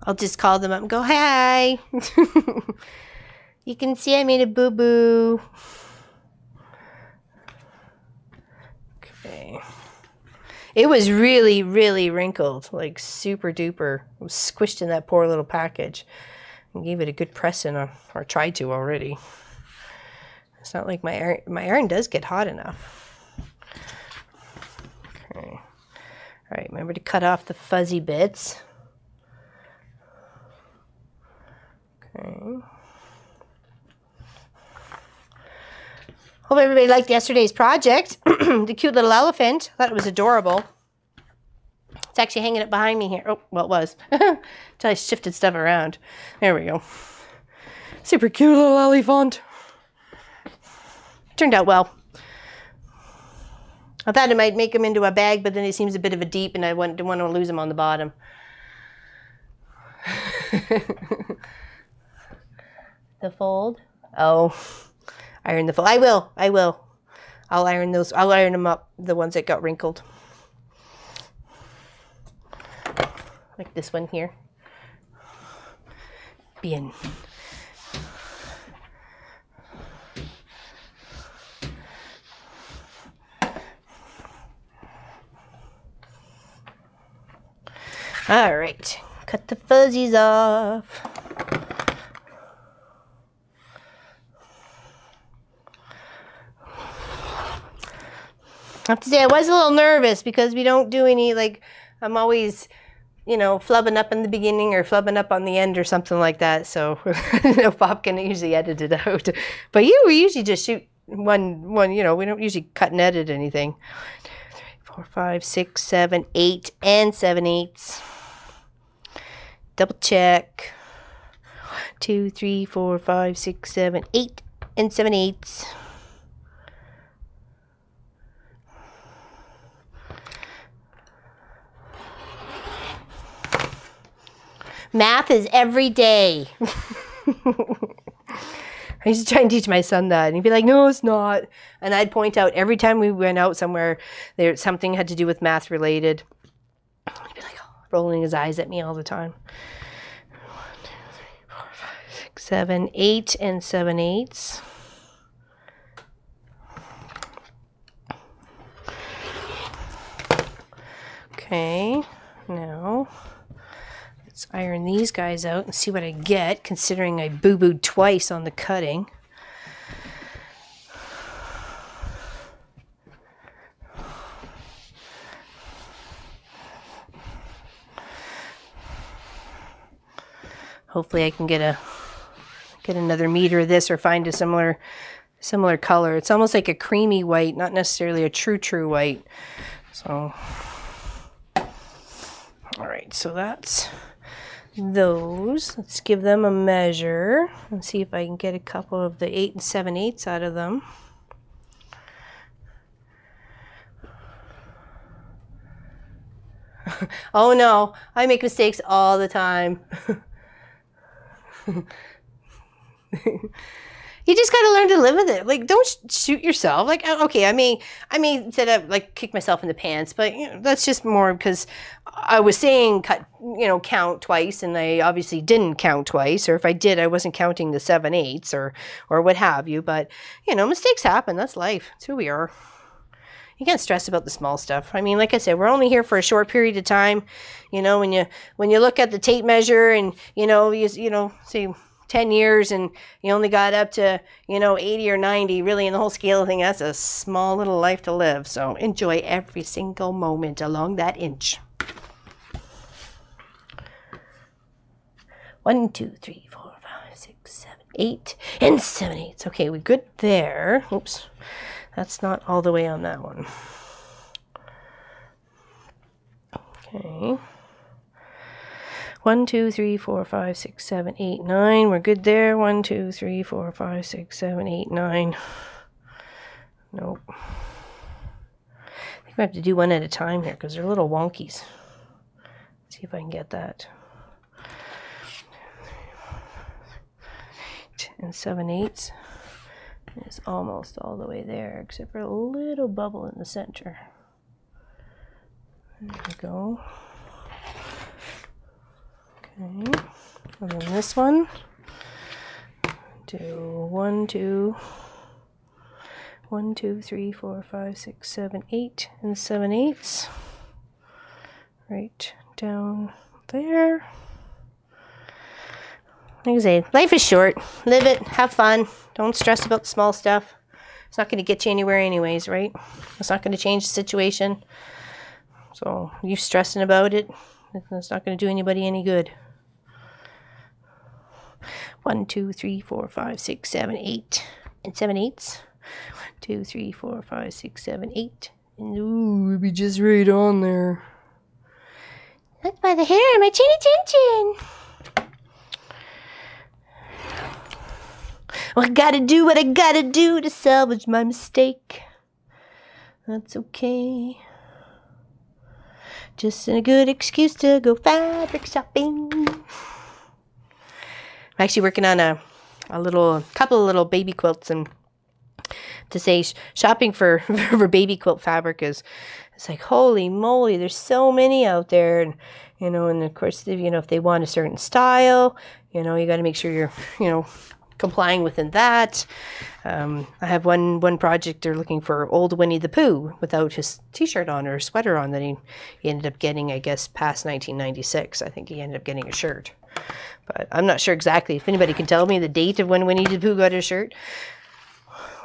I'll just call them up and go, hi. You can see I made a boo-boo. Okay. It was really, really wrinkled, like super duper. It was squished in that poor little package. I gave it a good pressing, or tried to already. It's not like my iron does get hot enough. Okay. All right, remember to cut off the fuzzy bits. Okay. Hope everybody liked yesterday's project. The cute little elephant. I thought it was adorable. It's actually hanging up behind me here. Oh, well, it was. Until I shifted stuff around. There we go. Super cute little elephant. Turned out well. I thought it might make him into a bag, but then it seems a bit of a deep, and I didn't want to lose him on the bottom. The fold? Oh. Iron the fold. I will. I'll iron those. I'll iron them up, the ones that got wrinkled. Like this one here. Bien. All right. Cut the fuzzies off. I have to say I was a little nervous because we don't do any, like, I'm always, you know, flubbing up in the beginning or flubbing up on the end or something like that. So, you know, Bob can usually edit it out. But we usually just shoot one, you know, we don't usually cut and edit anything. 1, 2, 3, 4, 5, 6, 7, 8 and 7/8. Double check. 1, 2, 3, 4, 5, 6, 7, 8 and 7/8. Math is every day. I used to try and teach my son that, and he'd be like, no, it's not. And I'd point out every time we went out somewhere, there something had to do with math related. He'd be like, oh, rolling his eyes at me all the time. 1, 2, 3, 4, 5, 6, 7, 8 and 7/8. Okay, now Let's iron these guys out and see what I get, considering I boo-booed twice on the cutting. Hopefully I can get another meter of this or find a similar color. It's almost like a creamy white, not necessarily a true white. So, all right, so that's those. Let's give them a measure and see if I can get a couple of the 8 7/8 out of them. Oh no, I make mistakes all the time. You just got to learn to live with it. Like, don't shoot yourself. Like, okay, I may instead of like kick myself in the pants, but you know, that's just more because I was saying count twice, and I obviously didn't count twice. Or if I did, I wasn't counting the 7/8 or what have you. But you know, mistakes happen. That's life. That's who we are. You can't stress about the small stuff. I mean, like I said, we're only here for a short period of time. You know, when you look at the tape measure and you say 10 years and you only got up to 80 or 90, really in the whole scale of things, that's a small little life to live. So enjoy every single moment along that inch. 1, 2, 3, 4, 5, 6, 7, 8 and 7/8. Okay, we're good there. Oops. That's not all the way on that one. Okay. 1, 2, 3, 4, 5, 6, 7, 8, 9. We're good there. 1, 2, 3, 4, 5, 6, 7, 8, 9. Nope. I think we have to do one at a time here because they're little wonkies. Let's see if I can get that. and 7/8 is almost all the way there, except for a little bubble in the center. There we go. Okay, and then this one, do 1, 2, 3, 4, 5, 6, 7, 8 and 7/8 right down there. Like I say, life is short. Live it, have fun. Don't stress about the small stuff. It's not going to get you anywhere anyways, right? It's not going to change the situation. So you stressing about it, it's not going to do anybody any good. 1, 2, 3, 4, 5, 6, 7, 8 and 7/8. 1, 2, 3, 4, 5, 6, 7, 8. And ooh, it'd be just right on there. That's by the hair, my chinny chin chin. Well, I gotta do what I gotta do to salvage my mistake. That's okay. Just a good excuse to go fabric shopping. I'm actually working on a couple of little baby quilts, and to say shopping for baby quilt fabric is, it's like, holy moly, there's so many out there. And and of course, if they want a certain style, you got to make sure you're complying within that. I have one project, they're looking for old Winnie the Pooh without his t-shirt on or sweater on, that he ended up getting, I guess, past 1996. I think he ended up getting a shirt. But I'm not sure exactly. If anybody can tell me the date of when Winnie the Pooh got his shirt.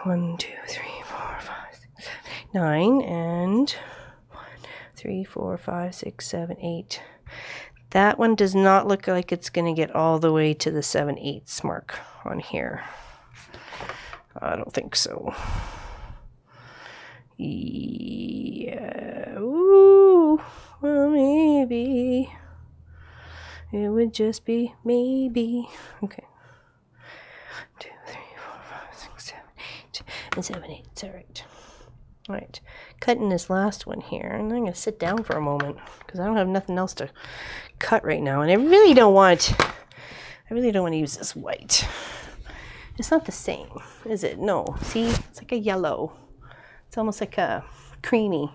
1, 2, 3, 4, 5, 6, 7, 8, 9. And 1, 2, 3, 4, 5, 6, 7, 8. That one does not look like it's going to get all the way to the 7/8 mark on here. I don't think so. Yeah. Ooh. Well, maybe. It would just be maybe. Okay. 2, 3, 4, 5, 6, 7, 8 and 7/8. All right. All right. Cutting this last one here, and I'm going to sit down for a moment because I don't have nothing else to cut right now, and I really don't want to use this white. It's not the same, is it? No. See, it's like a yellow. It's almost like a creamy.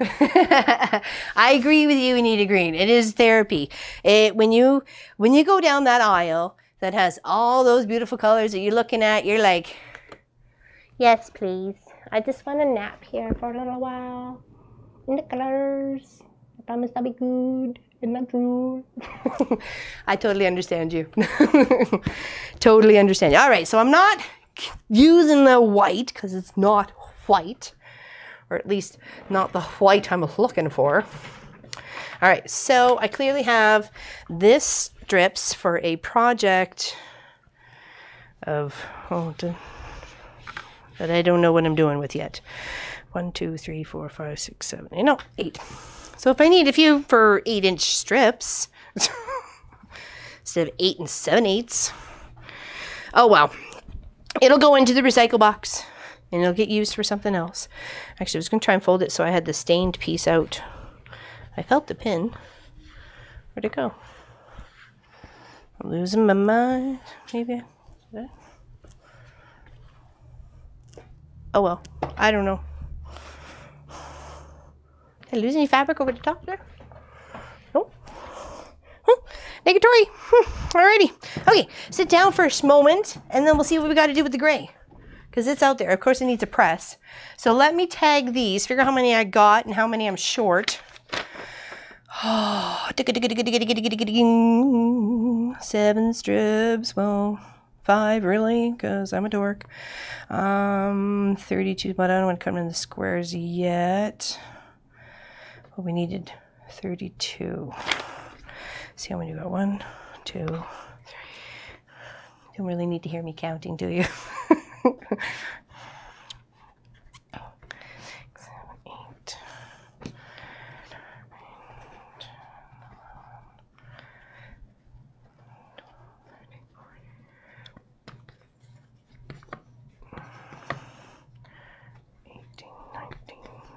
I agree with you. We need a green. It is therapy. When you go down that aisle that has all those beautiful colors that you're looking at, you're like, yes, please. I just want to nap here for a little while in the colors. I promise that'll be good. Isn't that true? I totally understand you. Totally understand you. All right, so I'm not using the white because it's not white, or at least not the white I'm looking for. All right, so I clearly have this strips for a project of, that I don't know what I'm doing with yet. 1, 2, 3, 4, 5, 6, 7, 8, no, 8. So if I need a few for 8-inch strips, instead of 8 7/8, oh well. It'll go into the recycle box and it'll get used for something else. Actually, I was going to try and fold it so I had the stained piece out. I felt the pin. Where'd it go? I'm losing my mind. Maybe. Oh well. I don't know. Did I lose any fabric over the top there? Nope. Negatory. Alrighty. Okay, sit down for a moment and then we'll see what we got to do with the gray. Because it's out there. Of course it needs a press. So let me tag these, figure out how many I got and how many I'm short. 7 strips. Well, 5 really, because I'm a dork. 32, but I don't want to come in the squares yet. Well, we needed 32. See how many you got? 1, 2, 3. You don't really need to hear me counting, do you? 6, 7, 8.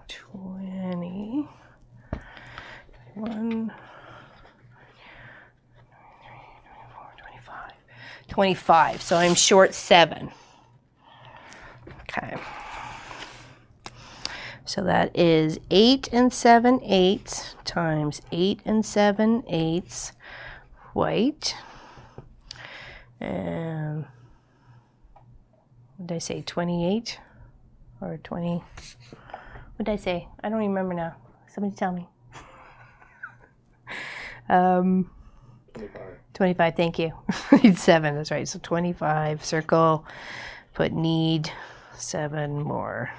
20, 21, 25. So I'm short 7. Okay. So that is 8 7/8 times 8 7/8 white. And what did I say? 28 or 20? What did I say? I don't even remember now. Somebody tell me. 25, thank you. Need 7, that's right. So 25, circle, put need, 7 more.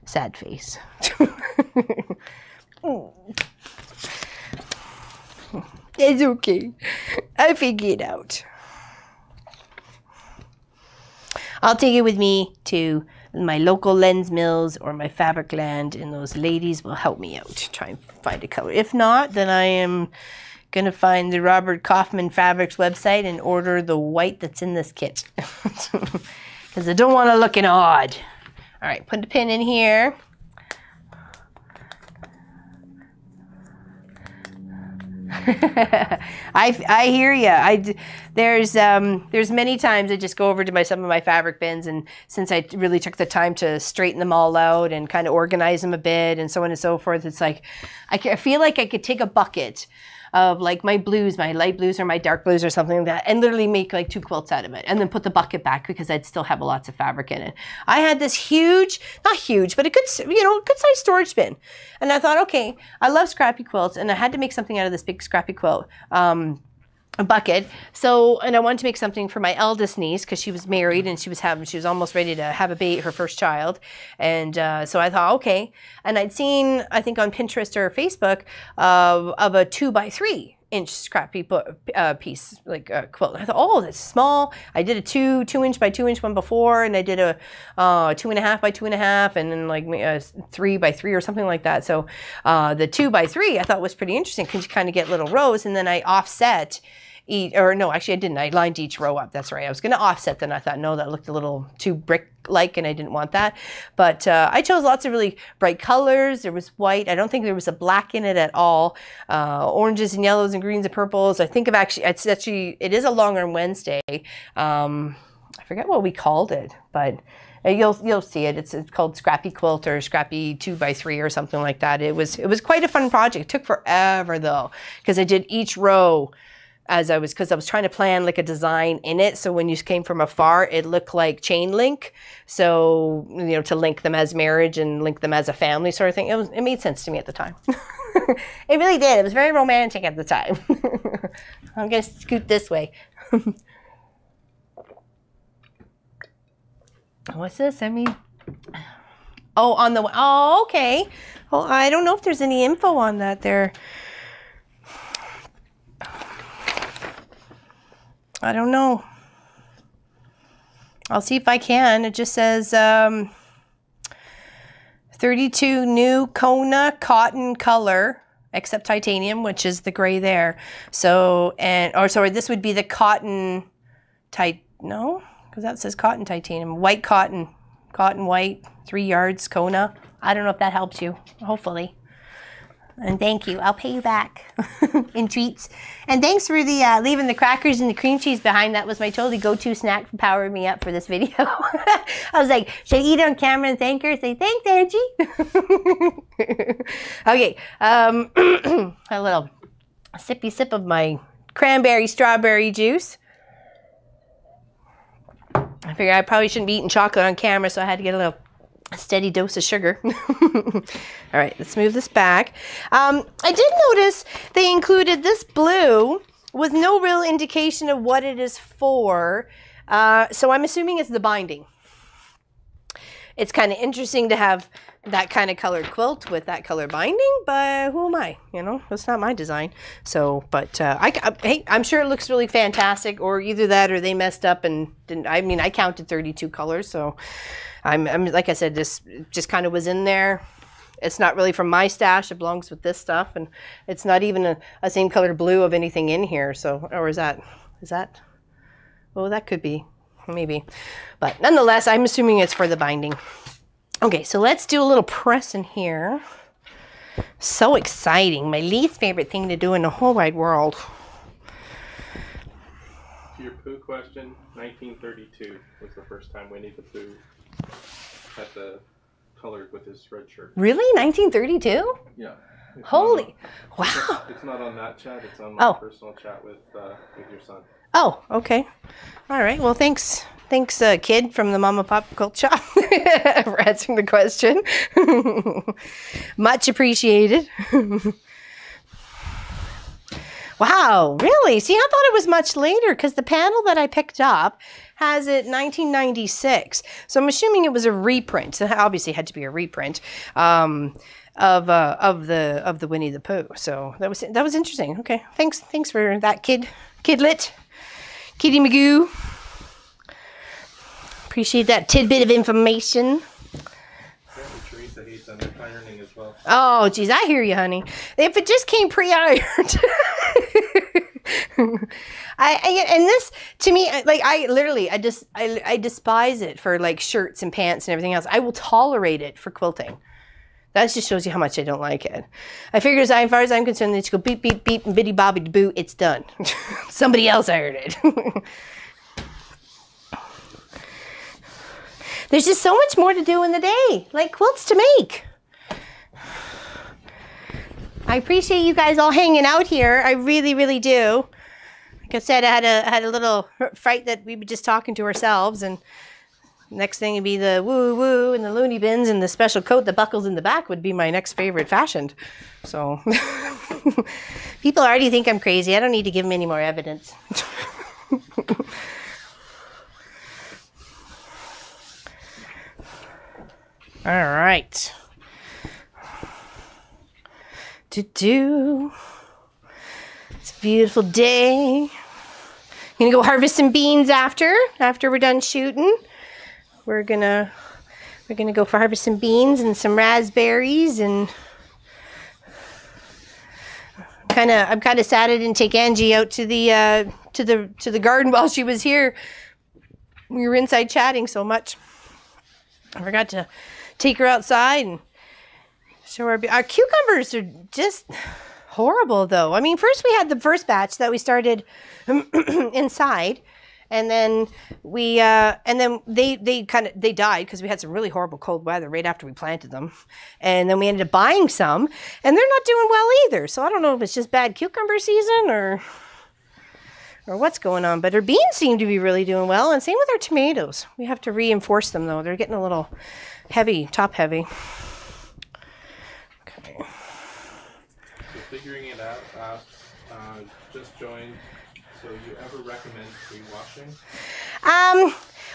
Sad face. It's okay. I figure it out. I'll take it with me to my local lens mills or my fabric land, and those ladies will help me out to try and find a color. If not, then I am going to find the Robert Kaufman Fabrics website and order the white that's in this kit. Because I don't want to look odd. All right, put the pin in here. I hear you. There's many times I just go over to some of my fabric bins, and since I really took the time to straighten them all out and kind of organize them a bit and so on and so forth, it's like I feel like I could take a bucket of like my blues, my light blues or my dark blues or something like that, and literally make like 2 quilts out of it, and then put the bucket back because I'd still have lots of fabric in it. I had this huge, not huge, but a good, good sized storage bin, and I thought, okay, I love scrappy quilts, and I had to make something out of this big scrappy quilt. A bucket. So, and I wanted to make something for my eldest niece because she was married and she was almost ready to have her first child. And so I thought, okay. And I'd seen, I think on Pinterest or Facebook, of a 2x3-inch scrappy piece, like a quilt. I thought, oh, that's small. I did a 2-inch by 2-inch one before, and I did a 2.5 by 2.5, and then like a 3x3 or something like that. So the 2x3 I thought was pretty interesting because you kind of get little rows, and then I offset actually I didn't. I lined each row up. That's right. I was going to offset, then I thought, no, that looked a little too brick-like, and I didn't want that. But I chose lots of really bright colors. There was white. I don't think there was a black in it at all. Oranges and yellows and greens and purples. I think of it is a Long Arm Wednesday. I forget what we called it, but you'll see it. It's called Scrappy Quilt or Scrappy 2x3 or something like that. It was quite a fun project. It took forever though, because I did each row because I was trying to plan like a design in it. So when you came from afar, it looked like chain link. So, to link them as marriage and link them as a family sort of thing. It made sense to me at the time. It really did. It was very romantic at the time. I'm going to scoot this way. What's this? I mean, oh, on the, oh, okay. Well, I don't know if there's any info on that there. I don't know. I'll see if I can. It just says 32 new Kona cotton color, except titanium, which is the gray there. So, and, or sorry, this would be the cotton, no, because that says cotton titanium. White cotton, cotton white, 3 yards Kona. I don't know if that helps you, hopefully. And thank you. I'll pay you back in treats. And thanks for the leaving the crackers and the cream cheese behind. That was my totally go-to snack for powering me up for this video. I was like, should I eat on camera and thank her? Say, thanks, Angie. Okay. A little sippy sip of my cranberry strawberry juice. I figured I probably shouldn't be eating chocolate on camera, so I had to get a little steady dose of sugar. All right, let's move this back. I did notice they included this blue with no real indication of what it is for. So I'm assuming it's the binding. It's kind of interesting to have that kind of colored quilt with that color binding, but who am I? You know, it's not my design. So, but hey, I'm sure it looks really fantastic, or either that or they messed up and didn't. I mean, I counted 32 colors, so I'm like I said, this just kind of was in there. It's not really from my stash. It belongs with this stuff, and it's not even a same color blue of anything in here. So, or is that? Oh, that could be, maybe. But nonetheless, I'm assuming it's for the binding. Okay, so let's do a little press in here. So exciting. My least favorite thing to do in the whole wide world. To your Pooh question, 1932 was the first time Winnie the Pooh had the colored with his red shirt. Really? 1932? Yeah. Holy, wow. It's not on that chat. It's on my personal chat with your son. Oh, okay. All right. Well, thanks, kid from the Mama Pop Quilt Shop for answering the question. Much appreciated. Wow, really? See, I thought it was much later because the panel that I picked up has it 1996. So I'm assuming it was a reprint. It obviously had to be a reprint of the Winnie the Pooh. So that was interesting. Okay, thanks for that, Kidlet, Kitty Magoo. Appreciate that tidbit of information. Teresa hates ironing as well. Oh, geez, I hear you, honey. If it just came pre-ironed. And this, to me, like, I despise it for, like, shirts and pants and everything else. I will tolerate it for quilting. That just shows you how much I don't like it. I figure, as far as I'm concerned, they just go beep, beep, beep, and bitty bobby boo, it's done. Somebody else ironed it. There's just so much more to do in the day, like quilts to make. I appreciate you guys all hanging out here. I really, really do. Like I said, I had a little fright that we were just talking to ourselves, and next thing would be the woo-woo and the loony bins, and the special coat that buckles in the back would be my next favorite fashioned. So people already think I'm crazy. I don't need to give them any more evidence. All right. It's a beautiful day. Gonna go harvest some beans after we're done shooting. We're gonna go harvest some beans and some raspberries, and I'm kind of sad I didn't take Angie out to the garden while she was here. We were inside chatting so much. I forgot to take her outside and show her. Our cucumbers are just horrible, though. I mean, first we had the first batch that we started inside, and then they died because we had some really horrible cold weather right after we planted them, and then we ended up buying some, and they're not doing well either. So I don't know if it's just bad cucumber season or what's going on, but our beans seem to be really doing well, and same with our tomatoes. We have to reinforce them, though. They're getting a little heavy, top heavy. Okay. figuring it out. Just joined. So you ever recommend pre-washing?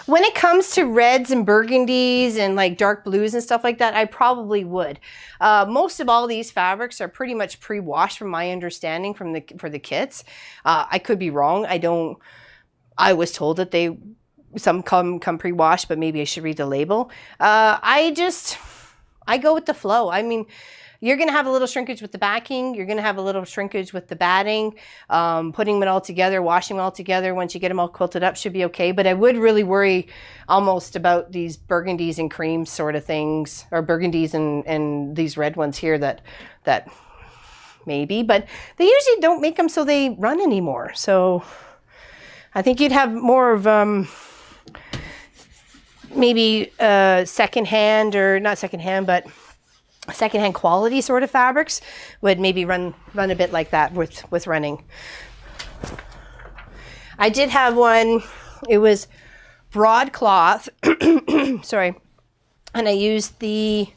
When it comes to reds and burgundies and like dark blues and stuff like that, I probably would. Most of all these fabrics are pretty much pre-washed from my understanding for the kits. I could be wrong. I was told that some come pre-washed, but maybe I should read the label. I go with the flow. I mean, you're going to have a little shrinkage with the backing. You're going to have a little shrinkage with the batting. Putting it all together, washing them all together, once you get them all quilted up should be okay. But I would really worry almost about these burgundies and creams sort of things, or burgundies and these red ones here that maybe. But they usually don't make them so they run anymore. So I think you'd have more of maybe secondhand, or not secondhand, but secondhand quality sort of fabrics would maybe run a bit like that with running. I did have one, it was broadcloth, sorry, and I used the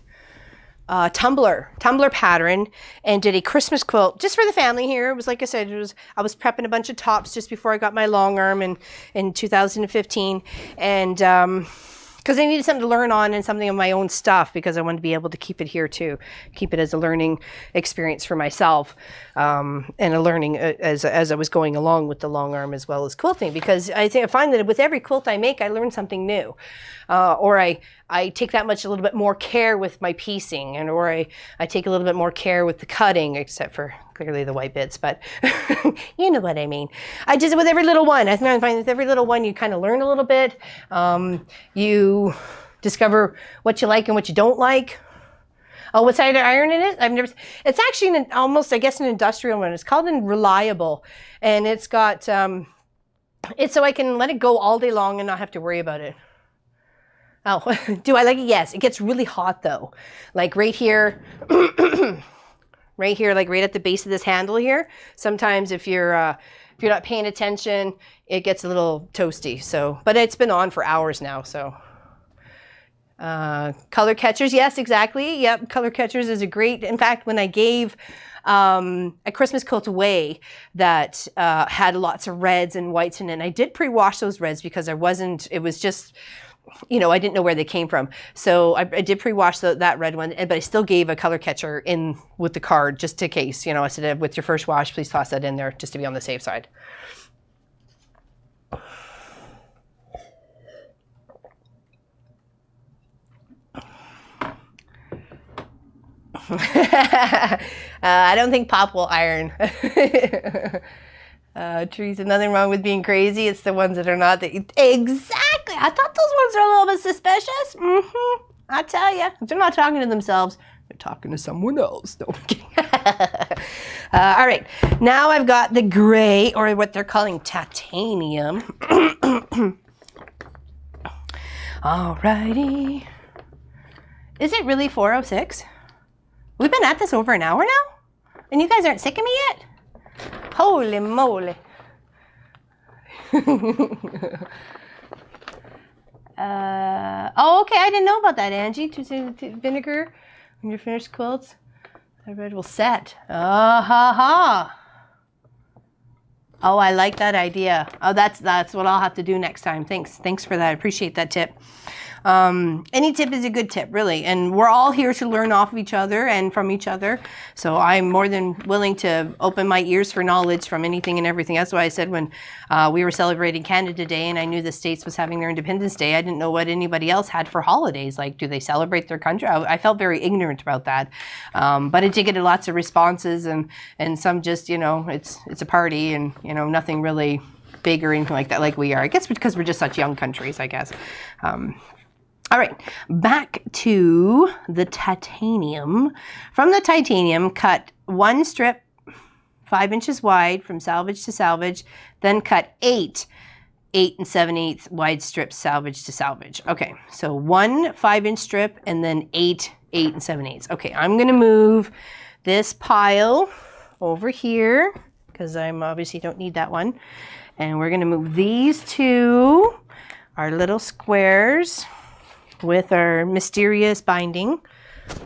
tumbler pattern and did a Christmas quilt just for the family here. It was, like I said, I was prepping a bunch of tops just before I got my long arm in 2015, and because I needed something to learn on and something of my own stuff, because I wanted to be able to keep it here too, keep it as a learning experience for myself, and a learning as I was going along with the long arm as well as quilting, because I find that with every quilt I make, I learn something new, or I take that much a little bit more care with my piecing, or I take a little bit more care with the cutting, except for clearly the white bits, but you know what I mean. I just, with every little one, I find with every little one you kind of learn a little bit. You discover what you like and what you don't like. Oh, what side of iron it is? I've never. It's actually almost, I guess, an industrial one. It's called a Reliable, and it's got it's so I can let it go all day long and not have to worry about it. Oh, do I like it? Yes. It gets really hot though, like right here. Right here, like right at the base of this handle here. Sometimes if you're not paying attention, it gets a little toasty. So, but it's been on for hours now. So, color catchers, yes, exactly. Yep, color catchers is a great. In fact, when I gave a Christmas quilt away that had lots of reds and whites in it, and I did pre-wash those reds because it was just, you know, I didn't know where they came from. So I did pre-wash that red one, but I still gave a color catcher in with the card just in case, you know, I said, with your first wash, please toss that in there just to be on the safe side. I don't think Pop will iron. Teresa, nothing wrong with being crazy. It's the ones that are not. Exactly. I thought those ones are a little bit suspicious. I tell you, if they're not talking to themselves, they're talking to someone else. No, I'm kidding. All right. Now I've got the gray, or what they're calling titanium. All righty. Is it really 4:06? We've been at this over an hour now? And you guys aren't sick of me yet? Holy moly. Oh, okay. I didn't know about that, Angie. Vinegar when you're finished quilts. The red will set. Ha ha. Oh, I like that idea. Oh, that's what I'll have to do next time. Thanks for that. I appreciate that tip. Any tip is a good tip, really. And we're all here to learn off of each other and from each other. So I'm more than willing to open my ears for knowledge from anything and everything. That's why I said when we were celebrating Canada Day and I knew the States was having their Independence Day, I didn't know what anybody else had for holidays. Like, do they celebrate their country? I felt very ignorant about that. But I did get lots of responses, and some just, you know, it's a party and, you know, nothing really big or anything like that like we are. I guess because we're just such young countries, I guess. All right, back to the titanium. From the titanium, cut one strip 5 inches wide from salvage to salvage, then cut 8 7/8 wide strips salvage to salvage. Okay, so 1 5-inch strip and then 8 7/8. Okay, I'm gonna move this pile over here because I'm obviously don't need that one. And we're gonna move these two, our little squares, with our mysterious binding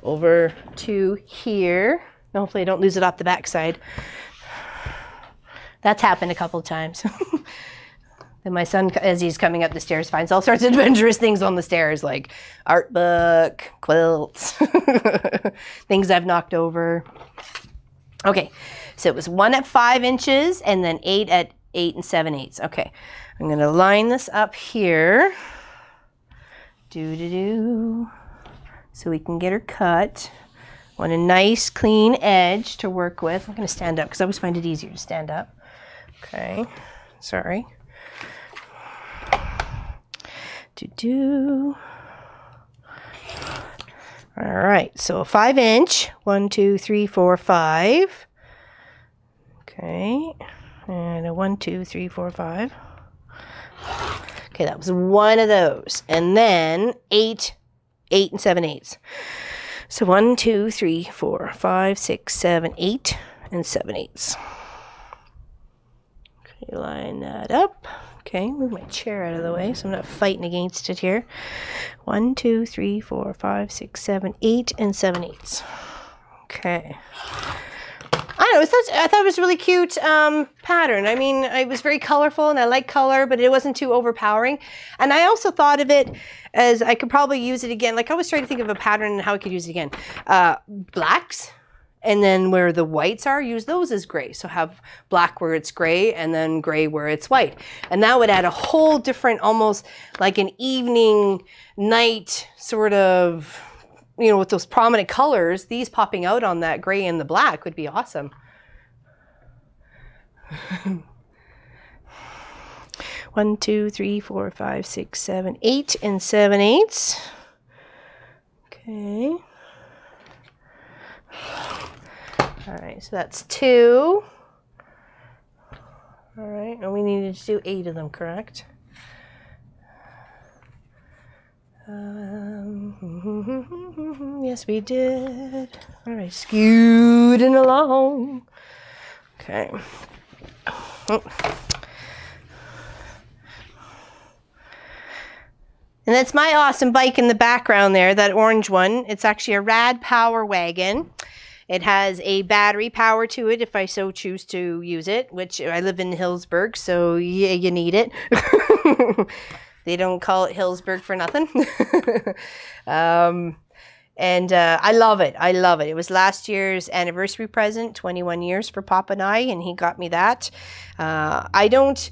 over to here. Hopefully I don't lose it off the backside. That's happened a couple of times. Then my son, as he's coming up the stairs, finds all sorts of adventurous things on the stairs, like art book, quilts, things I've knocked over. Okay, so it was 1 at 5 inches and then 8 at 8 7/8. Okay, I'm gonna line this up here. So we can get her cut. Want a nice clean edge to work with. I'm gonna stand up because I always find it easier to stand up. Okay, sorry. All right, so a 5 inch, 1, 2, 3, 4, 5. Okay, and a 1, 2, 3, 4, 5. Okay, that was one of those. And then 8 7/8. So 1, 2, 3, 4, 5, 6, 7, 8 7/8. Okay, line that up. Okay, move my chair out of the way so I'm not fighting against it here. 1, 2, 3, 4, 5, 6, 7, 8 7/8. Okay. I don't know, I thought it was a really cute pattern. I mean, it was very colorful and I like color, but it wasn't too overpowering. And I also thought of it as I could probably use it again. Like I was trying to think of a pattern and how I could use it again. Blacks, and then where the whites are, use those as gray. So have black where it's gray and then gray where it's white. And that would add a whole different, almost like an evening, night sort of, you know, with those prominent colors, these popping out on that gray and the black would be awesome. 1, 2, 3, 4, 5, 6, 7, 8 7/8. Okay. All right, so that's 2. All right, and we needed to do 8 of them, correct? Yes, we did. All right, scooting along. Okay. Oh. And that's my awesome bike in the background there, that orange one. It's actually a Rad Power Wagon. It has a battery power to it if I so choose to use it, which I live in Hillsburg, so yeah, you need it. They don't call it Hillsburg for nothing. And I love it. I love it. It was last year's anniversary present, 21 years for Papa and I, and he got me that. I don't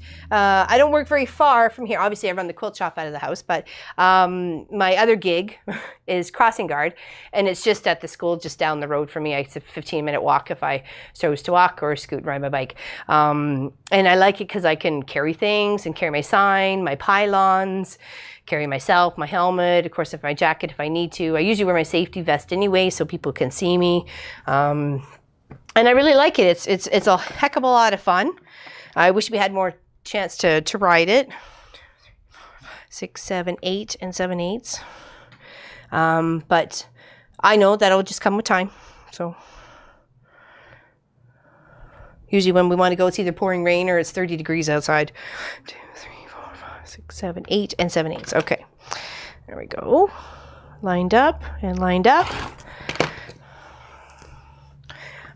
work very far from here. Obviously, I run the quilt shop out of the house, but my other gig is crossing guard, and it's just at the school just down the road from me. It's a 15-minute walk if I chose to walk or scoot and ride my bike. And I like it because I can carry things and carry my sign, my pylons, carry myself, my helmet, of course, my jacket if I need to. I usually wear my safety vest anyway so people can see me. And I really like it. It's a heck of a lot of fun. I wish we had more chance to ride it. 6, 7, 8 7/8. But I know that'll just come with time. So usually when we want to go, it's either pouring rain or it's 30 degrees outside. 2, 3, 4, 5, 6, 7, 8 7/8. Okay, there we go. Lined up and lined up.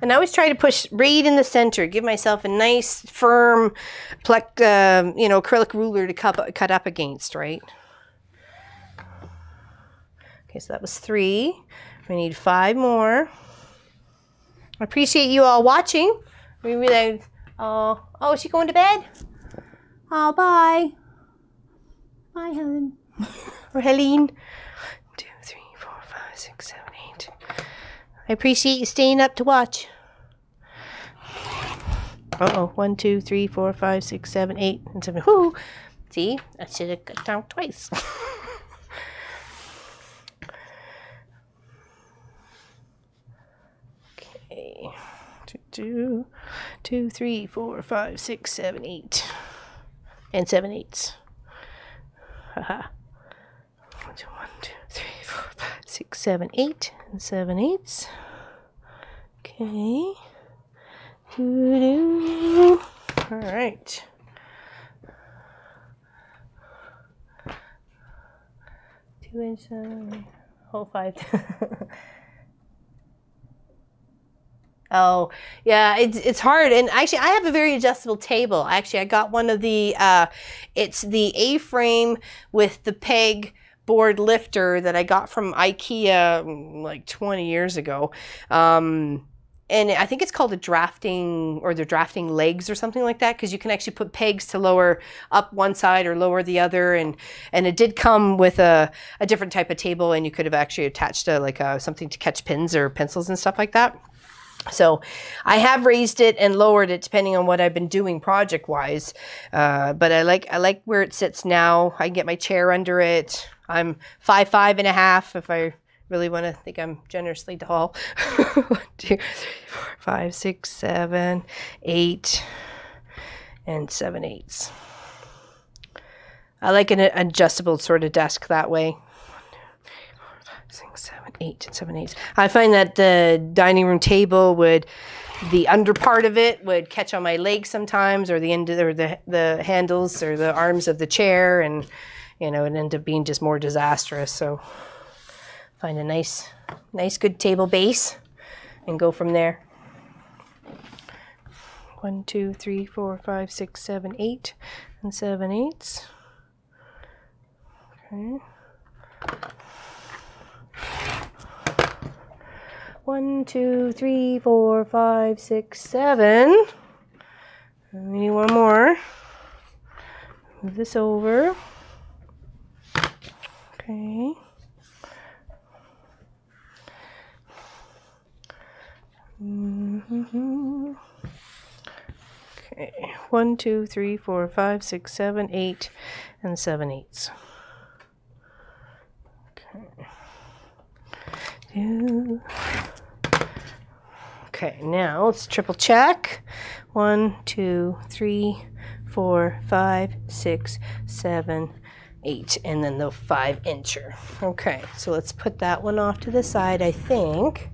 And I always try to push right in the center, give myself a nice, firm, acrylic ruler to cut up against, right? Okay, so that was 3. We need 5 more. I appreciate you all watching. We really, oh, is she going to bed? Oh, bye. Bye, Helen. Or Helene. 2, 3, 4, 5, 6, 7, 8. I appreciate you staying up to watch. Uh-oh. 1, 2, 3, 4, 5, 6, 7, 8, 7. Whoo! See? I should have cut down twice. Okay. 2, 3, 4, 5, 6, 7, 8. And 7/8. Haha. 1, 2, 3, 4, 5, 6, 7, 8 and 7/8. Okay. All right. Two inch, whole 5. Oh, yeah, it's hard. And actually, I have a very adjustable table. Actually, I got one of the, it's the A-frame with the peg board lifter that I got from IKEA like 20 years ago. And I think it's called a drafting, or the drafting legs or something like that, because you can actually put pegs to lower up one side or lower the other. And it did come with a different type of table, and you could have actually attached something to catch pins or pencils and stuff like that. So I have raised it and lowered it depending on what I've been doing project-wise. But I like where it sits now. I can get my chair under it. I'm 5'5.5" if I really want to think I'm generously tall. 1, 2, 3, 4, 5, 6, 7, 8, and 7/8. I like an adjustable sort of desk that way. 6, 7, 8, and 7/8. I find that the dining room table the under part of it would catch on my legs sometimes, or the end or the handles or the arms of the chair, and it ended up being just more disastrous. So find a nice good table base and go from there. 1, 2, 3, 4, 5, 6, 7, 8, and 7/8. Okay. 1, 2, 3, 4, 5, 6, 7. We need one more. Move this over. Okay. Okay. 1, 2, 3, 4, 5, 6, 7, 8, and 7/8. Okay. Okay, now let's triple check. 1, 2, 3, 4, 5, 6, 7, 8, and then the 5-incher. Okay, so let's put that one off to the side, I think.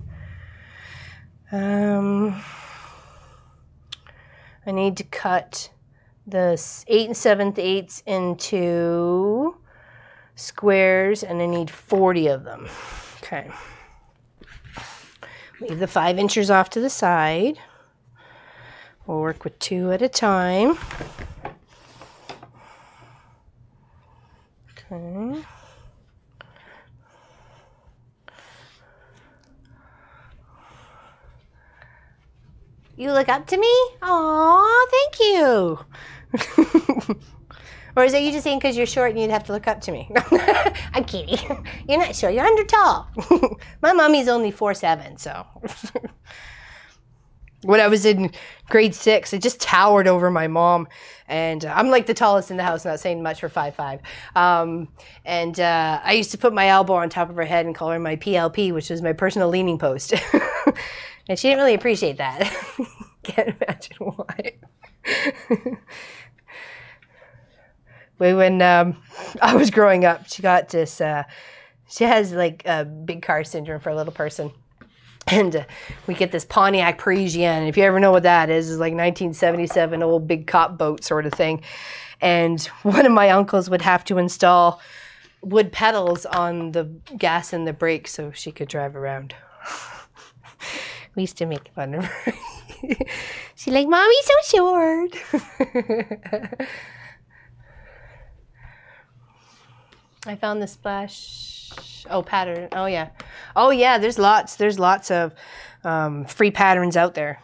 I need to cut the 8 7/8 into squares, and I need 40 of them. Okay. Leave the 5-inchers off to the side. We'll work with 2 at a time. Okay. You look up to me? Aw, thank you. Or is that you just saying because you're short and you'd have to look up to me? I'm kidding. You're not short. You're under tall. My mommy's only 4'7", so. When I was in grade 6, it just towered over my mom. And I'm like the tallest in the house, not saying much for 5'5". I used to put my elbow on top of her head and call her my PLP, which was my personal leaning post. And she didn't really appreciate that. Can't imagine why. When I was growing up, she got this, she has like a big car syndrome for a little person. And we get this Pontiac Parisienne. If you ever know what that is, it's like 1977 old big cop boat sort of thing. And one of my uncles would have to install wood pedals on the gas and the brakes so she could drive around. We used to make fun of her. She's like, Mommy's so short. I found the splash. Oh, pattern. Oh yeah. Oh yeah. There's lots of free patterns out there,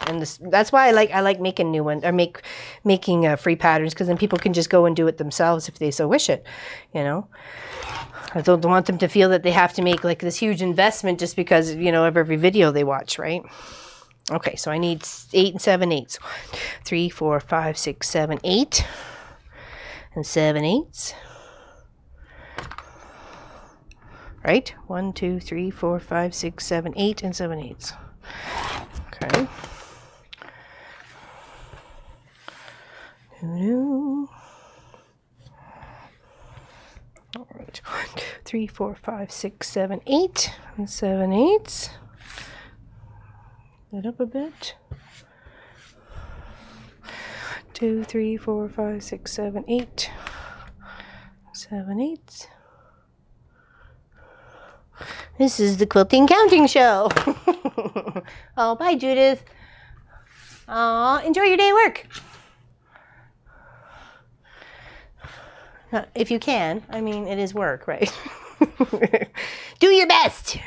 and that's why I like making new ones, or making free patterns, because then people can just go and do it themselves if they so wish it. I don't want them to feel that they have to make like this huge investment just because of every video they watch, right? Okay, so I need 8 7/8. 3, 4, 5, 6, 7, 8, and 7/8. Right? 1, 2, 3, 4, 5, 6, 7, 8, and 7/8. Okay. All right. 1, 2, 3, 4, 5, 6, 7, 8, and 7/8. That up a bit. 2, 3, 4, 5, 6, 7, 8, 7/8. This is the quilting counting show. Oh, bye, Judith. Aw, enjoy your day at work. If you can. I mean, it is work, right? Do your best.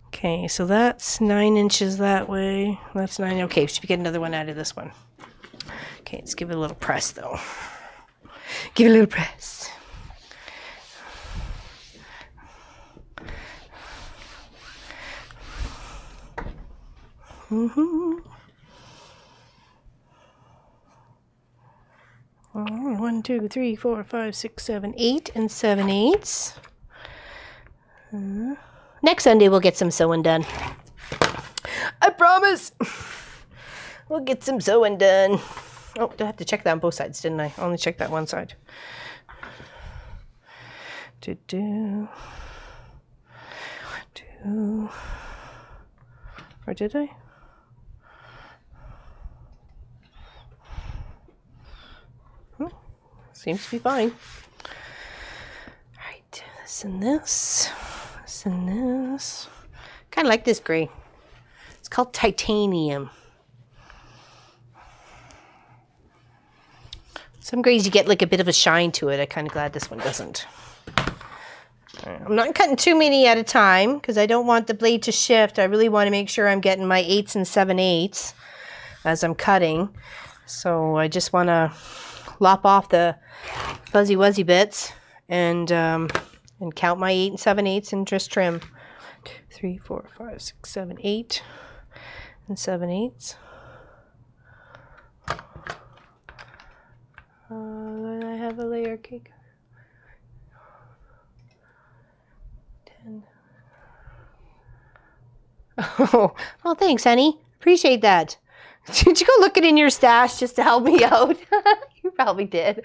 Okay, so that's 9 inches that way. That's 9. Okay, should we get another one out of this one? Okay, let's give it a little press, though. Give it a little press. Mm-hmm. 1, 2, 3, 4, 5, 6, 7, 8, and 7/8. Next Sunday we'll get some sewing done. I promise. We'll get some sewing done. Oh, I have to check that on both sides, didn't I? Only check that one side. Do. 2. Or did I? Seems to be fine. All right, this and this. This and this. Kind of like this gray. It's called titanium. Some grays you get like a bit of a shine to it. I'm kind of glad this one doesn't. I'm not cutting too many at a time because I don't want the blade to shift. I really want to make sure I'm getting my 8s and 7/8 as I'm cutting. So I just want to lop off the fuzzy wuzzy bits and count my 8 and 7/8 and just trim. 2, 3, 4, 5, 6, 7, 8 and 7/8. Then I have a layer cake. 10. Oh, thanks, honey. Appreciate that. Did you go looking in your stash just to help me out? You probably did.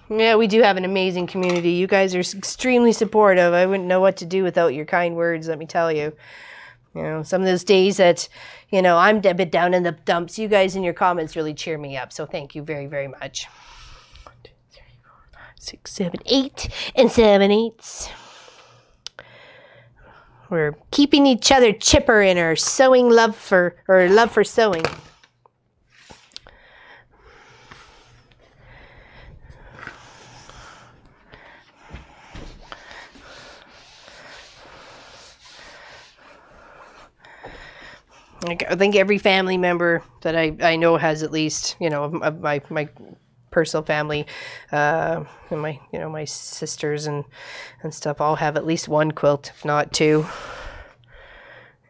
Yeah, we do have an amazing community. You guys are extremely supportive. I wouldn't know what to do without your kind words, let me tell you. You know, some of those days that, you know, I'm a bit down in the dumps, you guys in your comments really cheer me up. So thank you very, very much. 1, 2, 3, 4, 5, 6, 7, 8 and 7/8. We're keeping each other chipper in our sewing love for sewing. I think every family member that I know has at least, you know, of my personal family, and my sisters and stuff all have at least one quilt, if not 2.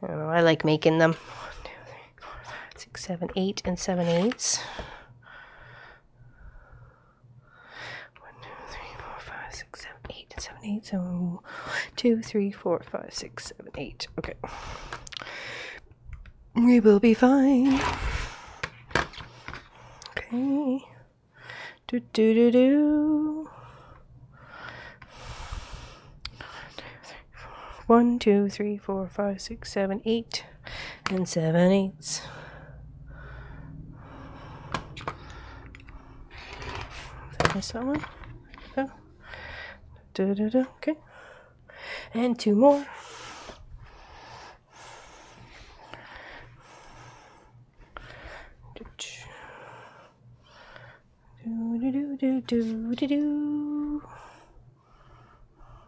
You know, I like making them. 1, 2, 3, 4, 5, 6, 7, 8 and 7/8. 1, 2, 3, 4, 5, 6, 7, 8 and 7/8. So 1, 2, 3, 4, 5, 6, 7, 8. Okay. We will be fine. Okay. 1, 2, 3, 4, 5, 6, 7, 8 and 7/8. Did I miss that one? Okay. And 2 more.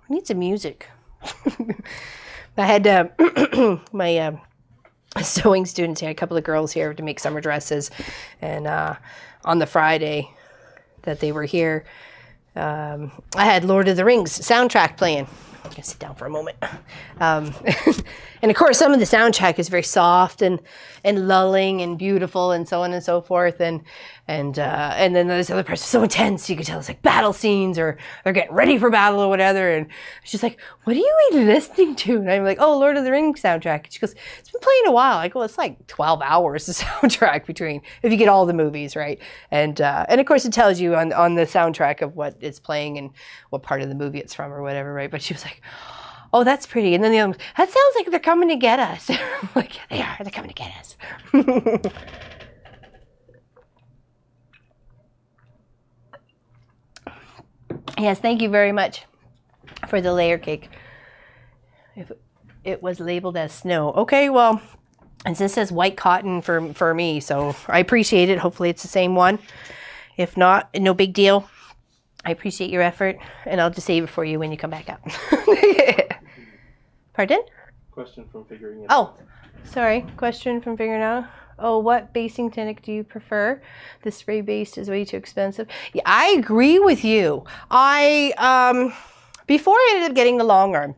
I need some music. I had my sewing students here, a couple of girls here to make summer dresses, and on the Friday that they were here, I had Lord of the Rings soundtrack playing. I'm gonna sit down for a moment. And of course, some of the soundtrack is very soft and lulling and beautiful and so on and so forth. And then this other part is so intense. You can tell it's like battle scenes or they're getting ready for battle or whatever. And she's like, "What are you even listening to?" And I'm like, "Oh, Lord of the Rings soundtrack." And she goes, "It's been playing a while." I go, "It's like 12 hours the soundtrack between if you get all the movies, right?" And of course, it tells you on the soundtrack of what it's playing and what part of the movie it's from or whatever, right? But she was like, "Oh, that's pretty." And then the other one, "That sounds like they're coming to get us." I'm like, "Yeah, they are. They're coming to get us." Yes, thank you very much for the layer cake. If it was labeled as snow. Okay, well, and this says white cotton for me, so I appreciate it. Hopefully it's the same one. If not, no big deal. I appreciate your effort, and I'll just save it for you when you come back up. Pardon? Question from figuring it out. Oh, sorry. Question from figuring out. Oh, what basing technique do you prefer? The spray based is way too expensive. Yeah, I agree with you. Before I ended up getting the long arm,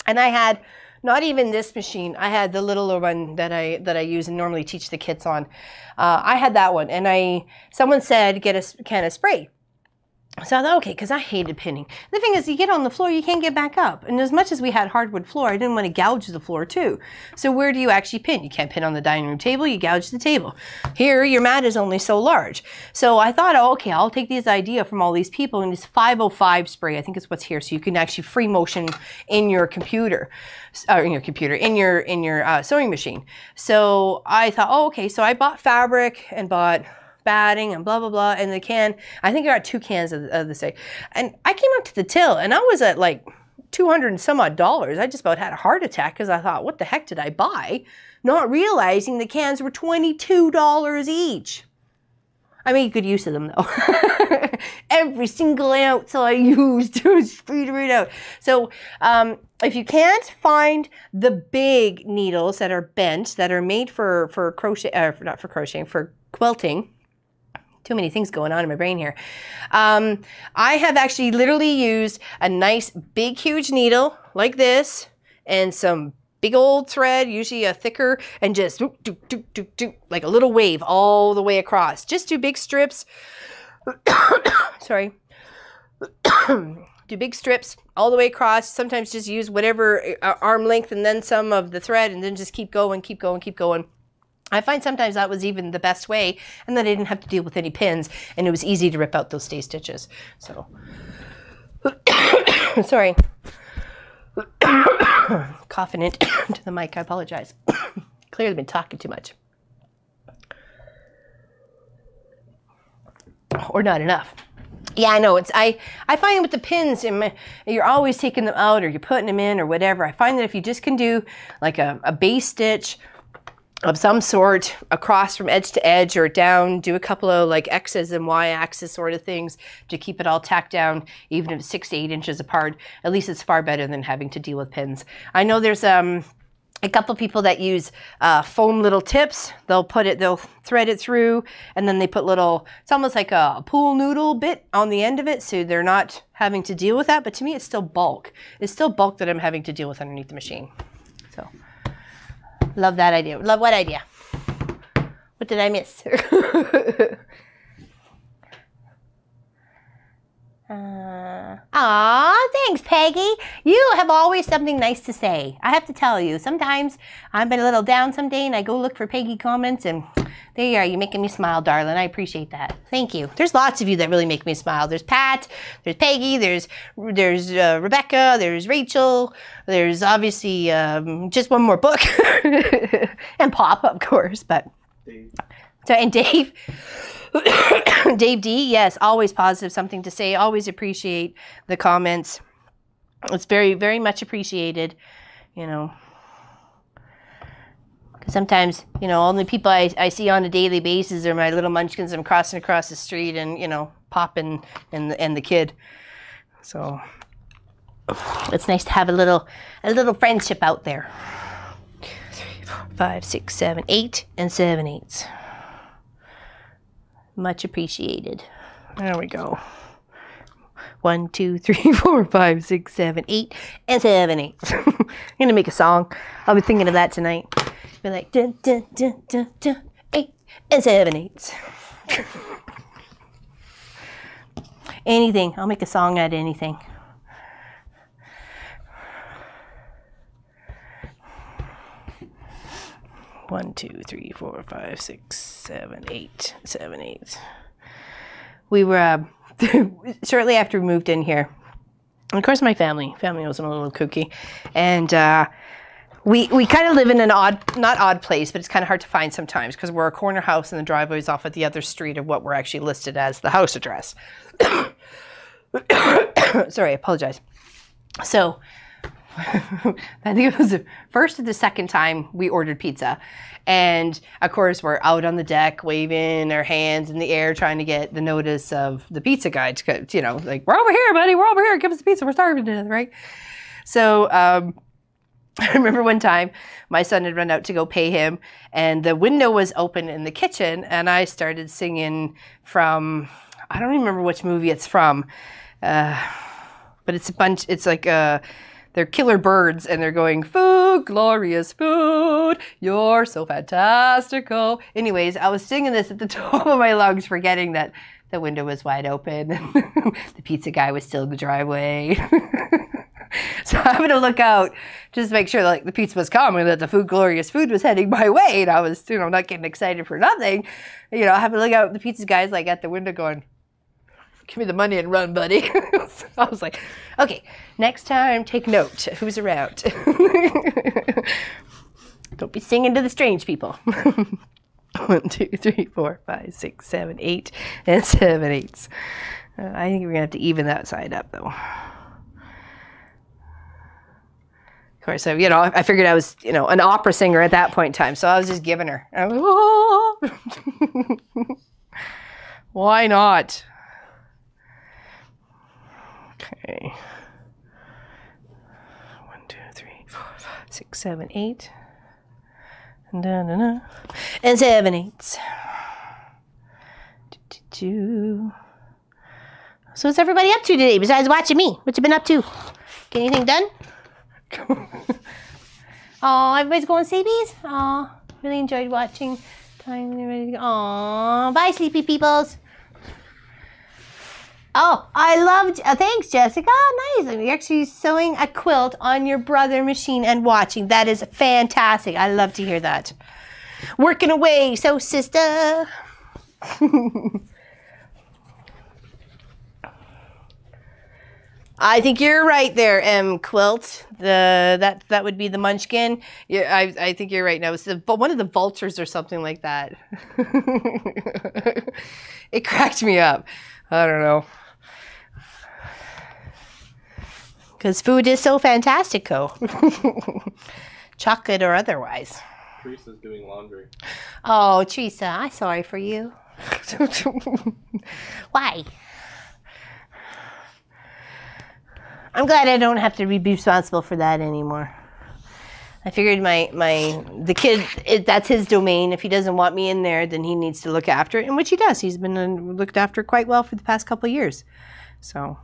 and I had not even this machine. I had the littler one that I use and normally teach the kids on. I had that one, and someone said get a can of spray. So I thought, okay, because I hated pinning. The thing is, you get on the floor, you can't get back up. And as much as we had hardwood floor, I didn't want to gouge the floor too. So where do you actually pin? You can't pin on the dining room table, you gouge the table. Here, your mat is only so large. So I thought, oh, okay, I'll take this idea from all these people, and this 505 spray, I think is what's here, so you can actually free motion in your computer, in your sewing machine. So I thought, oh, okay, so I bought fabric and bought batting and blah, blah, blah. And the can, I think I got 2 cans of this thing. And I came up to the till and I was at like $200 and some odd. I just about had a heart attack because I thought, what the heck did I buy? Not realizing the cans were $22 each. I made good use of them though. Every single ounce I used to speed right out. So if you can't find the big needles that are bent, that are made for crochet, not for crocheting, for quilting, too many things going on in my brain here. I have actually literally used a nice big huge needle like this and some big old thread, usually a thicker, and just do, do, do, do, do, like a little wave all the way across. Just do big strips. Sorry. Do big strips all the way across. Sometimes just use whatever arm length and then some of the thread, and then just keep going, keep going, keep going. I find sometimes that was even the best way, and then I didn't have to deal with any pins, and it was easy to rip out those stay stitches. So, sorry. Coughing into the mic, I apologize. Clearly been talking too much. Or not enough. Yeah, I know. I find with the pins, you're always taking them out or you're putting them in or whatever. I find that if you just can do like a base stitch of some sort across from edge to edge or down, do a couple of like X's and Y axis sort of things to keep it all tacked down, even if it's 6 to 8 inches apart. At least it's far better than having to deal with pins. I know there's a couple people that use foam little tips. They'll thread it through, and then they put little, it's almost like a pool noodle bit on the end of it, so they're not having to deal with that. But to me, it's still bulk. It's still bulk that I'm having to deal with underneath the machine. So. Love that idea. Love what idea? What did I miss? Aw, thanks, Peggy. You have always something nice to say. I have to tell you, sometimes I've been a little down someday and I go look for Peggy comments and there you are. You're making me smile, darling. I appreciate that. Thank you. There's lots of you that really make me smile. There's Pat, there's Peggy, there's Rebecca, there's Rachel, there's obviously just one more book. And Pop, of course, but... Dave. So, and Dave. Dave D, yes, always positive, something to say. Always appreciate the comments. It's very, very much appreciated, you know. Sometimes, you know, only people I see on a daily basis are my little munchkins I'm crossing across the street and, you know, Pop and the kid. So it's nice to have a little friendship out there. 2, 3, 4, 5, 6, 7, 8, and 7/8. Much appreciated. There we go. 1, 2, 3, 4, 5, 6, 7, 8, and 7/8. I'm gonna make a song. I'll be thinking of that tonight. Be like dun, dun, dun, dun, dun, 8 and 7/8. Anything. I'll make a song out of anything. One, 2, 3, 4, 5, 6, 7, 8, 7/8. We were shortly after we moved in here. And of course, my family was a little kooky, and we kind of live in an not odd place, but it's kind of hard to find sometimes because we're a corner house and the driveway's off at the other street of what we're actually listed as the house address. Sorry, I apologize. So I think it was the first or the second time we ordered pizza. And of course, we're out on the deck waving our hands in the air, trying to get the notice of the pizza guy to, you know, like, we're over here, buddy, we're over here, give us the pizza, we're starving to death, right? So I remember one time my son had run out to go pay him, and the window was open in the kitchen, and I started singing from, I don't remember which movie it's from, but it's a bunch, it's like they're killer birds, and they're going, food, glorious food, you're so fantastical. Anyways, I was singing this at the top of my lungs, forgetting that the window was wide open, and the pizza guy was still in the driveway. So I'm going to look out just to make sure like the pizza was coming, that the food, glorious food was heading my way, and I was, you know, not getting excited for nothing. You know, I have to look out, the pizza guy's like at the window going, give me the money and run, buddy. So I was like, okay, next time, take note. Who's around? Don't be singing to the strange people. 1, 2, 3, 4, 5, 6, 7, 8, and 7 eighths. I think we're going to have to even that side up, though. Of course, so, you know, I figured I was, you know, an opera singer at that point in time, so I was just giving her. I was, oh! Why not? Okay. 1, 2, 3, 4, 5, 6, 7, 8. And 7 eighths. So what's everybody up to today besides watching me? What you been up to? Get anything done? Oh, everybody's going sleepies? Oh, really enjoyed watching. Time ready to go. Oh, bye, sleepy peoples. Oh, I loved. Thanks, Jessica. Nice. You're actually sewing a quilt on your brother machine and watching. That is fantastic. I love to hear that. Working away, so sister. I think you're right there, Quilt. That would be the Munchkin. Yeah, I think you're right. Now it's one of the vultures or something like that. It cracked me up. I don't know. Because food is so fantastico. Chocolate or otherwise. Teresa's doing laundry. Oh, Teresa, I'm sorry for you. Why? I'm glad I don't have to be responsible for that anymore. I figured the kid, that's his domain. If he doesn't want me in there, then he needs to look after it, and which he does. He's been looked after quite well for the past couple of years. So,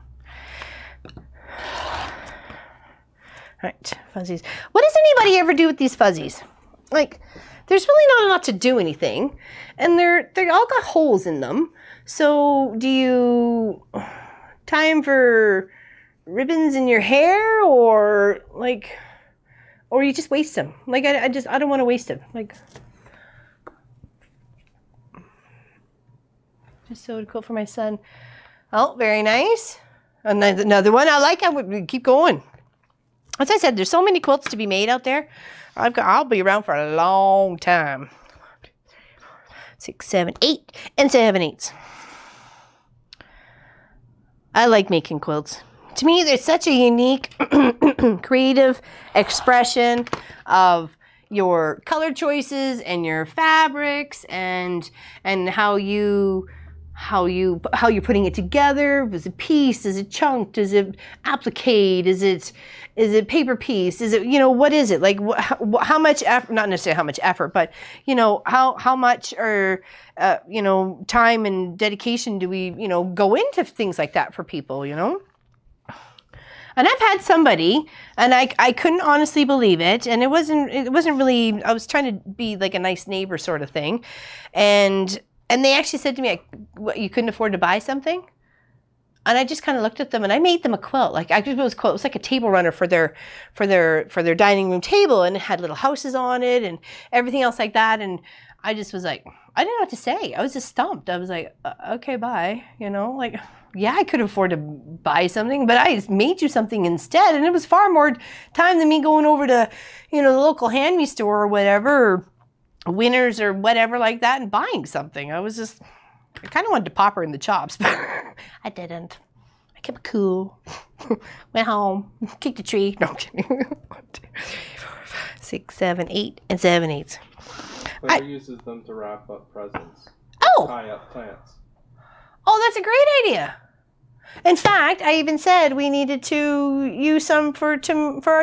all right, fuzzies. What does anybody ever do with these fuzzies? Like, there's really not a lot to do anything, and they're all got holes in them. So, do you time for ribbons in your hair, or you just waste them? Like, I don't want to waste them. Like, just sewed cool for my son. Oh, very nice. Another one. I like. I would keep going. As I said, there's so many quilts to be made out there. I'll be around for a long time. 6, 7, 8, and 7 eighths. I like making quilts. To me, there's such a unique, creative expression of your color choices and your fabrics and how you're putting it together. Is it piece? Is it chunked? Is it applique? Is it paper piece? Is it, you know, what is it? Like, how much effort, not necessarily how much effort, but, you know, how much or, you know, time and dedication do we, you know, go into things like that for people, you know? And I've had somebody, and I couldn't honestly believe it, and it wasn't really, I was trying to be like a nice neighbor sort of thing, and they actually said to me, what, you couldn't afford to buy something? And I just kind of looked at them, and I made them a quilt. Like, it was like a table runner for their dining room table, and it had little houses on it and everything else like that. And I just was like, I didn't know what to say. I was just stumped. I was like, okay, bye. You know, like, yeah, I could afford to buy something, but I made you something instead. And it was far more time than me going over to, you know, the local hand-me store or whatever, or Winners or whatever like that, and buying something. I kind of wanted to pop her in the chops, but I didn't. I kept it cool. Went home, kicked a tree. No, I'm kidding. 1, 2, 3, 4, 5, 6, 7, 8, and 7/8. Whoever uses them to wrap up presents. Oh! Tie up plants. Oh, that's a great idea. In fact, I even said we needed to use some for our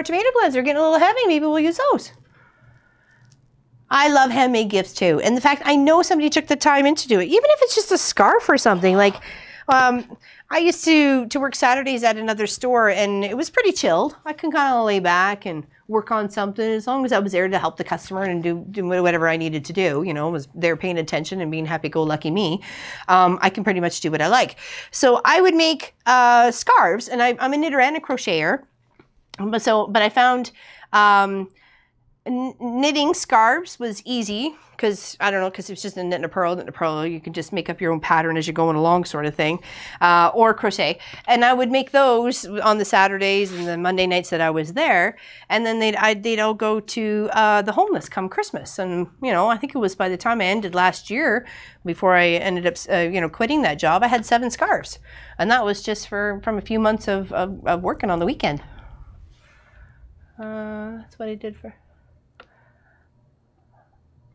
tomato plants. They're getting a little heavy. Maybe we'll use those. I love handmade gifts too. And the fact I know somebody took the time in to do it, even if it's just a scarf or something. Like, I used to work Saturdays at another store, and it was pretty chilled. I can kind of lay back and work on something as long as I was there to help the customer and do whatever I needed to do. You know, was there paying attention and being happy-go-lucky me. I can pretty much do what I like. So I would make scarves, and I'm a knitter and a crocheter. But I found knitting scarves was easy because, I don't know, because it's just a knit and a purl. You can just make up your own pattern as you're going along sort of thing, or crochet. And I would make those on the Saturdays and the Monday nights that I was there. And then they'd all go to the homeless come Christmas. And, you know, I think it was by the time I ended last year, before I ended up, quitting that job, I had 7 scarves. And that was just from a few months of working on the weekend. That's what I did for...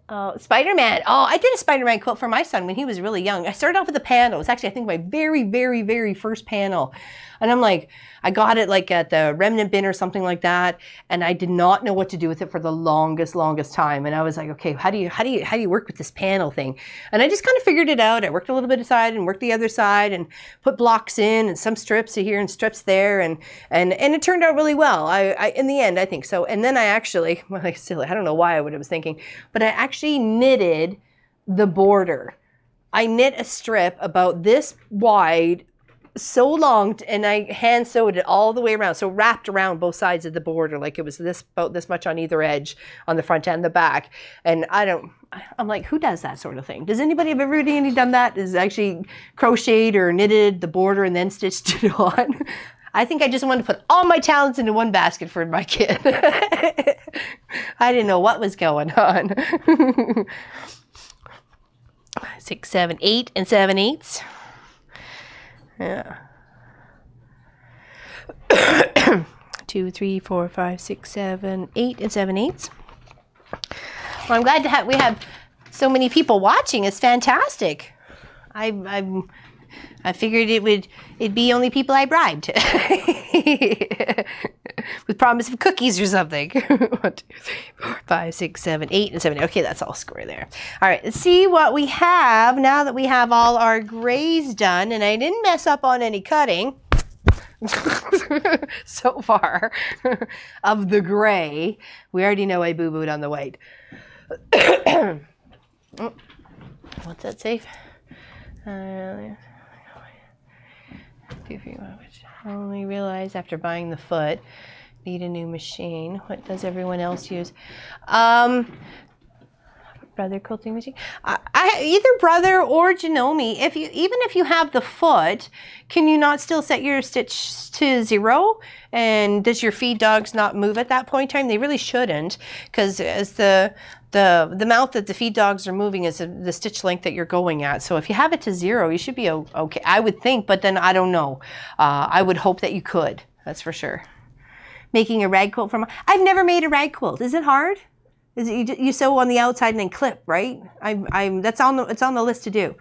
Oh, Spider-Man. Oh, I did a Spider-Man quilt for my son when he was really young. I started off with a panel. It was actually, I think, my very, very, very first panel. And I'm like, I got it like at the remnant bin or something like that. And I did not know what to do with it for the longest time. And I was like, okay, how do you work with this panel thing? And I just kind of figured it out. I worked a little bit aside and worked the other side and put blocks in and some strips here and strips there. And it turned out really well. I in the end, I think so. And then I actually, well, like silly, I don't know why what I was thinking, but I actually knitted the border. I knit a strip about this wide, so long, and I hand sewed it all the way around, so wrapped around both sides of the border, like it was about this much on either edge, on the front and the back. And I'm like, who does that sort of thing? Does anybody have ever done that? Is actually crocheted or knitted the border and then stitched it on? I think I just wanted to put all my talents into one basket for my kid. I didn't know what was going on. 6, 7, 8, and 7/8. Yeah. 2, 3, 4, 5, 6, 7, 8, and 7/8. Well, I'm glad to we have so many people watching. It's fantastic. I figured it'd be only people I bribed with promise of cookies or something. 1, 2, 3, 4, 5, 6, 7, 8, and 7. Okay, that's all square there. All right, let's see what we have now that we have all our grays done, and I didn't mess up on any cutting so far of the gray. We already know I boo-booed on the white. Oh, what's that say? Only realized after buying the foot, need a new machine. What does everyone else use? Brother quilting machine. Either Brother or Janome. Even if you have the foot, can you not still set your stitch to 0? And does your feed dogs not move at that point in time? They really shouldn't, because as the mouth that the feed dogs are moving is the stitch length that you're going at. So if you have it to 0, you should be okay, I would think, but then I don't know. I would hope that you could, that's for sure. Making a rag quilt I've never made a rag quilt. Is it hard? Is it, you sew on the outside and then clip, right? It's on the list to do.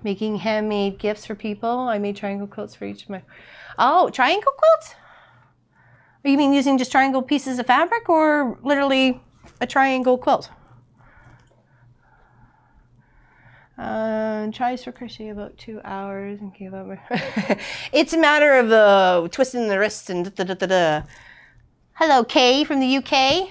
Making handmade gifts for people. I made triangle quilts for each of my... Oh, triangle quilts? You mean using just triangle pieces of fabric or literally a triangle quilt? Tries for crochet about 2 hours and gave up. It's a matter of twisting the wrists and da-da-da-da-da. Hello, Kay from the UK.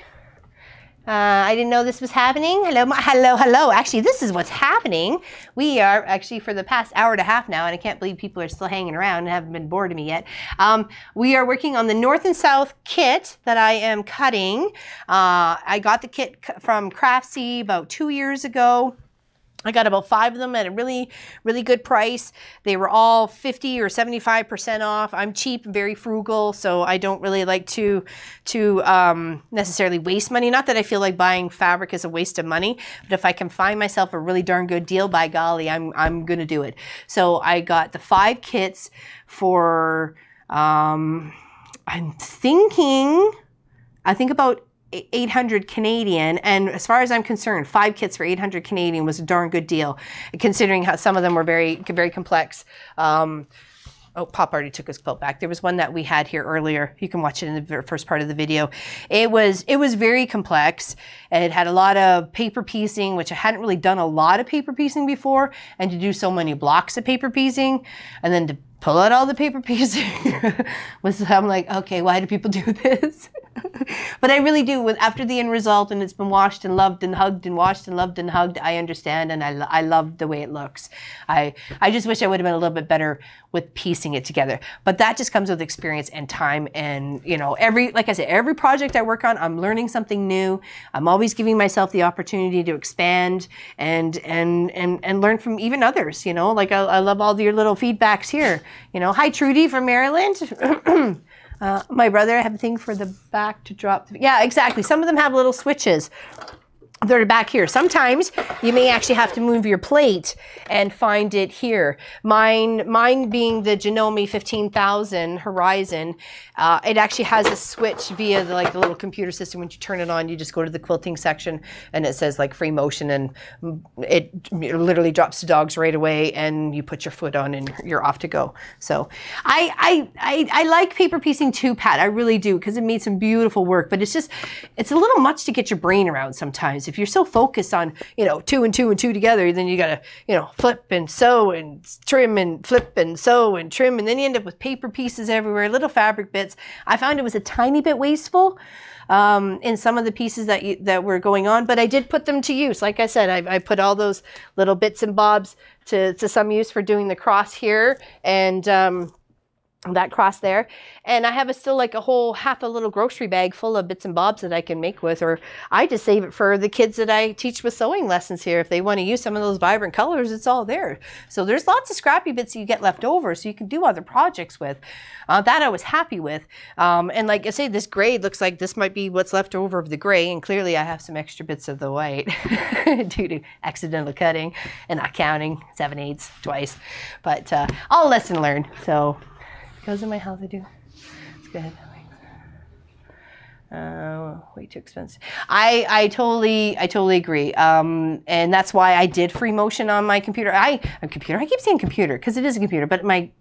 I didn't know this was happening. Hello. Actually, this is what's happening. We are actually for the past hour and a half now, and I can't believe people are still hanging around and haven't been bored of me yet. We are working on the North and South kit that I am cutting. I got the kit from Craftsy about 2 years ago. I got about 5 of them at a really, really good price. They were all 50 or 75% off. I'm cheap, very frugal, so I don't really like to necessarily waste money. Not that I feel like buying fabric is a waste of money, but if I can find myself a really darn good deal, by golly, I'm gonna do it. So I got the 5 kits for I think about 800 Canadian, and as far as I'm concerned, 5 kits for 800 Canadian was a darn good deal, considering how some of them were very, very complex. Oh, Pop already took his quilt back. There was one that we had here earlier. You can watch it in the first part of the video. It was very complex. It had a lot of paper piecing, which I hadn't really done a lot of paper piecing before, and to do so many blocks of paper piecing, and then to pull out all the paper piecing I'm like, okay, why do people do this? But I really do. After the end result, and it's been washed and loved and hugged and washed and loved and hugged, I understand, and I love the way it looks. I just wish I would have been a little bit better with piecing it together. But that just comes with experience and time, and you know, like I said, every project I work on, I'm learning something new. I'm always giving myself the opportunity to expand and learn from even others. You know, like I love all your little feedbacks here. You know, hi Trudy from Maryland. My brother, I have a thing for the back to drop. Yeah, exactly. Some of them have little switches. They're back here. Sometimes you may actually have to move your plate and find it here. Mine being the Janome 15,000 Horizon, it actually has a switch via the little computer system. When you turn it on, you just go to the quilting section and it says like free motion, and it literally drops the dogs right away, and you put your foot on and you're off to go. So I like paper piecing too, Pat. I really do, because it made some beautiful work, but it's a little much to get your brain around sometimes. If you're so focused on, you know, 2 and 2 and 2 together, then you gotta, you know, flip and sew and trim and flip and sew and trim, and then you end up with paper pieces everywhere, little fabric bits. I found it was a tiny bit wasteful in some of the pieces that were going on, but I did put them to use. Like I said, I put all those little bits and bobs to some use for doing the cross here, and that cross there, and I have still like a whole half a little grocery bag full of bits and bobs that I can make with, or I just save it for the kids that I teach with sewing lessons here. If they want to use some of those vibrant colors, it's all there. So there's lots of scrappy bits you get left over, so you can do other projects with. That I was happy with, and like I say, this gray looks like this might be what's left over of the gray, and clearly I have some extra bits of the white due to accidental cutting and not counting 7/8 twice, but all lesson learned. So goes in my house, I do. It's good. Way too expensive. I totally agree. And that's why I did free motion on my computer. I keep saying computer because it is a computer, but my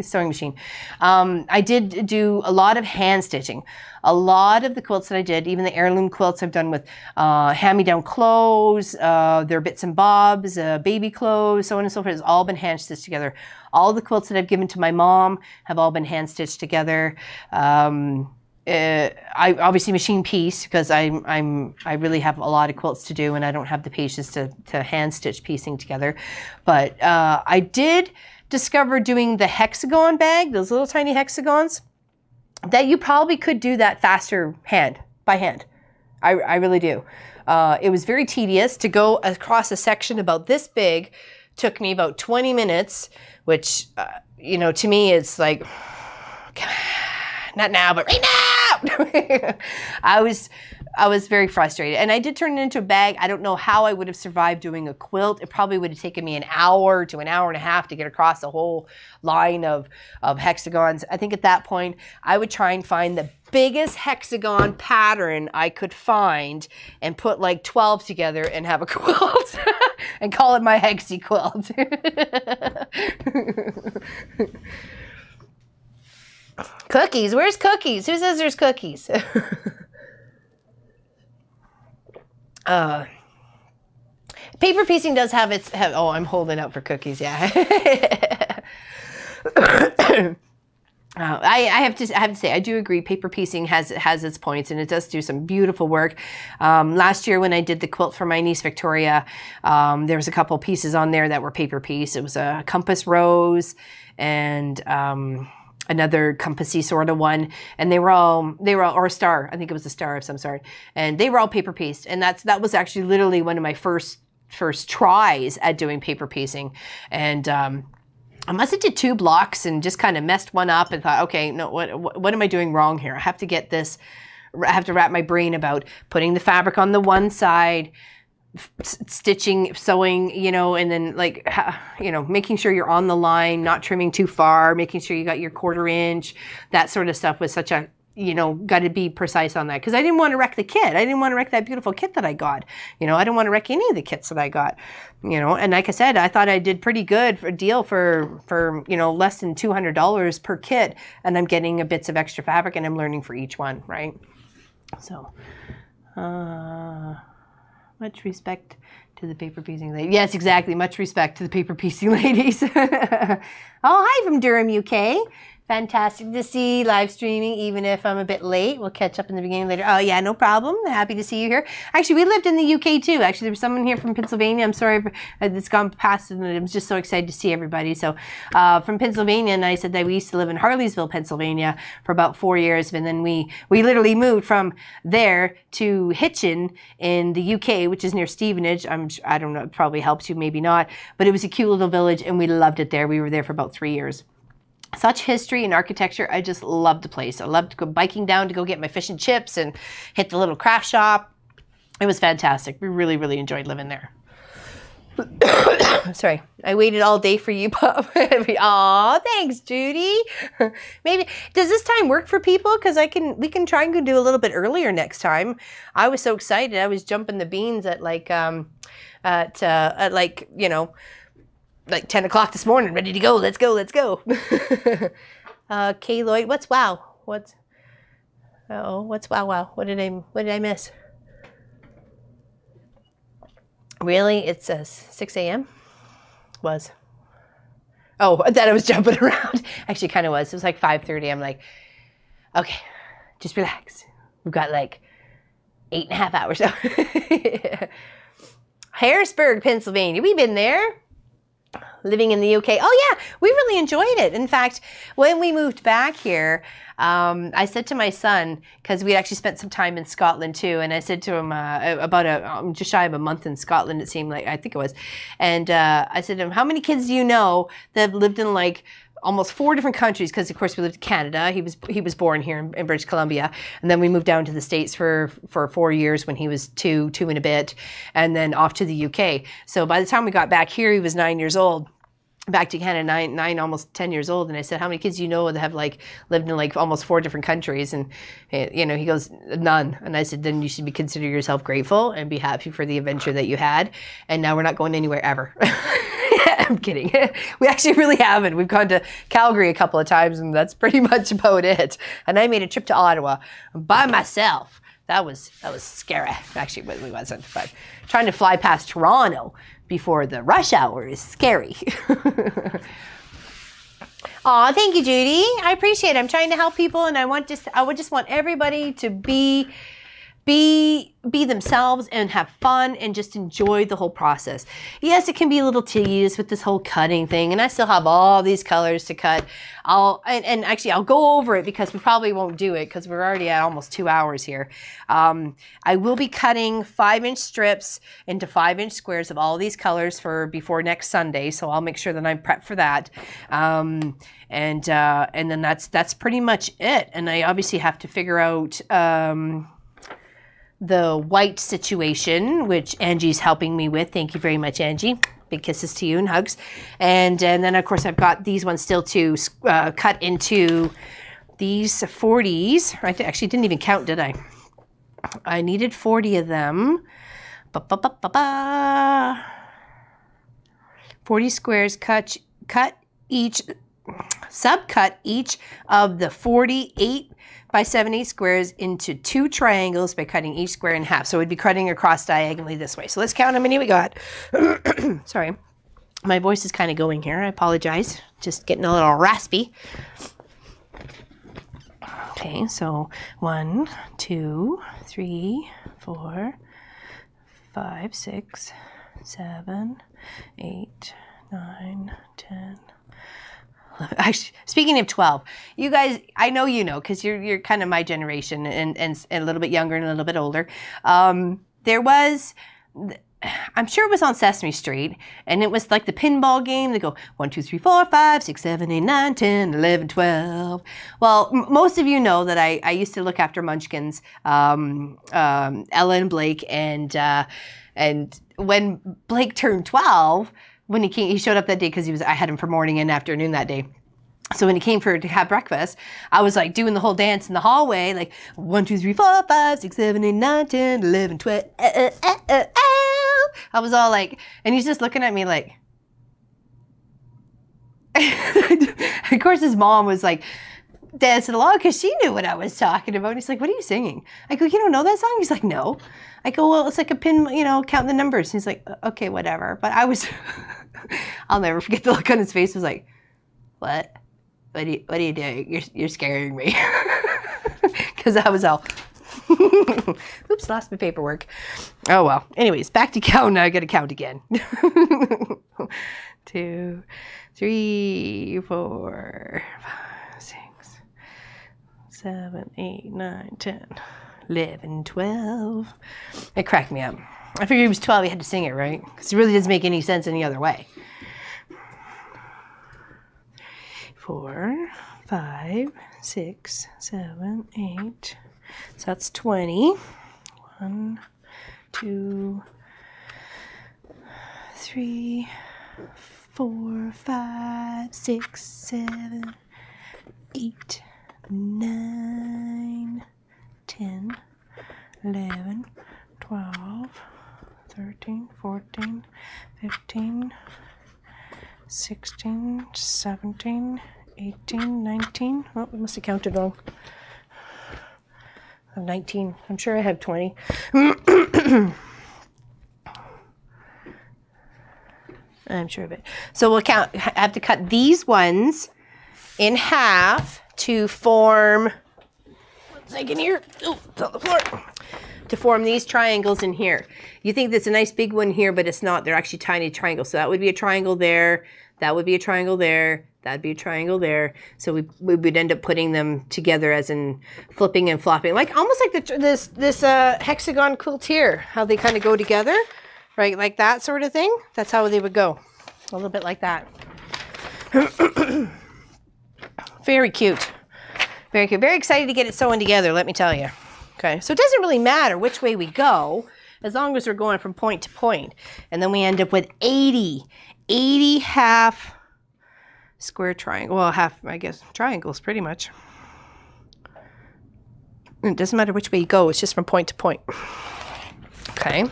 sewing machine. I did do a lot of hand stitching. A lot of the quilts that I did, even the heirloom quilts I've done with hand-me-down clothes, their bits and bobs, baby clothes, so on and so forth, has all been hand stitched together. All the quilts that I've given to my mom have all been hand stitched together. I obviously machine piece because I really have a lot of quilts to do, and I don't have the patience to hand stitch piecing together. But I did discover doing the hexagon bag, those little tiny hexagons, that you probably could do that faster by hand. I really do. It was very tedious to go across a section about this big. Took me about 20 minutes, which, you know, to me it's like, not now, but right now. I was very frustrated, and I did turn it into a bag. I don't know how I would have survived doing a quilt. It probably would have taken me an hour to an hour and a half to get across the whole line of hexagons. I think at that point, I would try and find the biggest hexagon pattern I could find and put like 12 together and have a quilt and call it my hexy quilt. Cookies, where's cookies? Who says there's cookies? Paper piecing does have its, oh, I'm holding out for cookies, yeah. I have to say, I do agree. Paper piecing has its points, and it does do some beautiful work. Last year when I did the quilt for my niece Victoria, there was a couple pieces on there that were paper piece. It was a compass rose and another compassy sort of one, and they were all, or a star. I think it was a star of some sort, and they were all paper pieced. And that was actually literally one of my first first tries at doing paper piecing. And I must have did 2 blocks and just kind of messed one up and thought, okay, no, what am I doing wrong here? I have to get this, I have to wrap my brain about putting the fabric on the one side, stitching, sewing, you know, and then like, you know, making sure you're on the line, not trimming too far, making sure you got your 1/4 inch, that sort of stuff was such a, you know, got to be precise on that because I didn't want to wreck the kit. I didn't want to wreck that beautiful kit that I got. You know, I didn't want to wreck any of the kits that I got, you know, and like I said, I thought I did pretty good for a deal for, you know, less than $200 per kit. And I'm getting a bits of extra fabric and I'm learning for each one, right? So, much respect to the paper piecing ladies. Yes, exactly. Much respect to the paper piecing ladies. Oh, hi from Durham, UK. Fantastic to see live streaming, even if I'm a bit late. We'll catch up in the beginning later. Oh, yeah, no problem. Happy to see you here. Actually, we lived in the UK, too. Actually, there was someone here from Pennsylvania. I'm sorry it's gone past, and I'm just so excited to see everybody. So, from Pennsylvania, and I said that we used to live in Harleysville, Pennsylvania for about 4 years, and then we literally moved from there to Hitchin in the UK, which is near Stevenage. I don't know, it probably helps you, maybe not, but it was a cute little village, and we loved it there. We were there for about 3 years. Such history and architecture. I just loved the place. I loved to go biking down to go get my fish and chips and hit the little craft shop. It was fantastic. We really, really enjoyed living there. Sorry, I waited all day for you, Bob. Aw, thanks, Judy. Maybe, does this time work for people? Because we can try and do a little bit earlier next time. I was so excited. I was jumping the beans at like, you know, like 10 o'clock this morning, ready to go. Let's go, let's go. Kay Lloyd, what's wow? What's wow? What did I miss? Really? It's 6 a.m. Was. Oh, that I was jumping around. Actually, kind of was. It was like 5:30. I'm like, okay, just relax. We've got like 8.5 hours. Harrisburg, Pennsylvania. We've been there. Living in the UK. Oh yeah, we really enjoyed it. In fact, when we moved back here, I said to my son, because we actually spent some time in Scotland too, and I said to him about just shy of a month in Scotland, it seemed like, I think it was, and I said to him, how many kids do you know that have lived in like almost 4 different countries, because of course we lived in Canada. He was born here in British Columbia, and then we moved down to the States for 4 years when he was two and a bit, and then off to the UK. So by the time we got back here, he was 9 years old. Back to Canada, nine, almost 10 years old. And I said, how many kids do you know that have like lived in like almost 4 different countries? And, you know, he goes, none. And I said, then you should consider yourself grateful and be happy for the adventure that you had. And now we're not going anywhere ever. I'm kidding. We actually really haven't. We've gone to Calgary a couple of times, and that's pretty much about it. And I made a trip to Ottawa by myself. That was scary. Actually, it really wasn't. But trying to fly past Toronto before the rush hour is scary. Aw, thank you, Judy. I appreciate it. I'm trying to help people, and I would just want everybody to be themselves and have fun and just enjoy the whole process. Yes, it can be a little tedious with this whole cutting thing, and I still have all these colors to cut. Actually I'll go over it because we probably won't do it because we're already at almost 2 hours here. I will be cutting 5-inch strips into 5-inch squares of all these colors before next Sunday, so I'll make sure that I'm prepped for that. And then that's pretty much it. And I obviously have to figure out the white situation, which Angie's helping me with. Thank you very much, Angie. Big kisses to you and hugs. And then, of course, I've got these ones still to cut into these 40s. I actually didn't even count, did I? I needed 40 of them. 40 squares, cut each, subcut each of the 48 by 78 squares into 2 triangles by cutting each square in half. So we'd be cutting across diagonally this way. So let's count how many we got. Sorry, my voice is kind of going here. I apologize. Just getting a little raspy. Okay, so 1, 2, 3, 4, 5, 6, 7, 8, 9, 10. Actually, speaking of 12, you guys, I know you know, because you're kind of my generation and a little bit younger and a little bit older. There was I'm sure it was on Sesame Street, and it was like the pinball game. They go 1, 2, 3, 4, 5, 6, 7, 8, 9, 10, 11, 12. Well, most of you know that I used to look after Munchkins, Ella and Blake, and when Blake turned 12, when he showed up that day because I had him for morning and afternoon that day. So when he came to have breakfast, I was like doing the whole dance in the hallway, like 1, 2, 3, 4, 5, 6, 7, 8, 9, 10, 11, 12. I was all like, and he's just looking at me like. Of course, his mom was like dancing along because she knew what I was talking about. He's like, "What are you singing?" I go, "You don't know that song?" He's like, "No." I go, "Well, it's like a pin, counting the numbers." He's like, "Okay, whatever." But I was, I'll never forget the look on his face. Was like, "What? What are you doing? You're scaring me." Because I was all, oops, lost my paperwork. Oh well. Anyways, back to counting. I got to count again. 2, 3, 4, 5, 6, 7, 8, 9, 10, 11, 12. It cracked me up. I figured he was 12. He had to sing it, right? Because it really doesn't make any sense any other way. 4, 5, 6, 7, 8. So that's 20. 1, 2, 3, 4, 5, 6, 7, 8, 9, 10, 11, 12, 13, 14, 15, 16, 17, 18, 19. Oh, we must have counted wrong. I have 19. I'm sure I have 20. I'm sure of it. So we'll count. I have to cut these ones in half to form. 1 second here. Oh, it's on the floor. To form these triangles in here. You think that's a nice big one here, but it's not. They're actually tiny triangles. So that would be a triangle there. That would be a triangle there. That'd be a triangle there. So we would end up putting them together as in flipping and flopping, like almost like this hexagon quilt here. How they kind of go together, right? Like that sort of thing. That's how they would go. A little bit like that. Very cute. Very cute. Very excited to get it sewn together, let me tell you. Okay, so it doesn't really matter which way we go, as long as we're going from point to point. And then we end up with 80 half square triangle. Well, half, I guess, triangles pretty much. And it doesn't matter which way you go, it's just from point to point. Okay,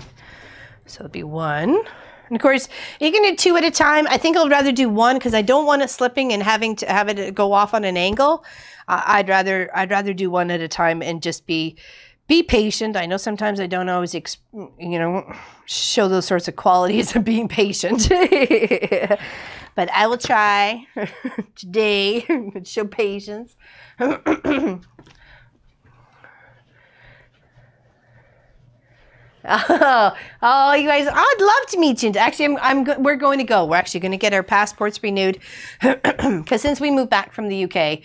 so it'll be 1. And of course, you can do 2 at a time. I think I'd rather do 1 because I don't want it slipping and having to have it go off on an angle. I'd rather do 1 at a time and just be patient. I know sometimes I don't always, show those sorts of qualities of being patient. But I will try today to show patience. Oh, you guys, I'd love to meet you. Actually, we're going to go. We're actually going to get our passports renewed because since we moved back from the UK,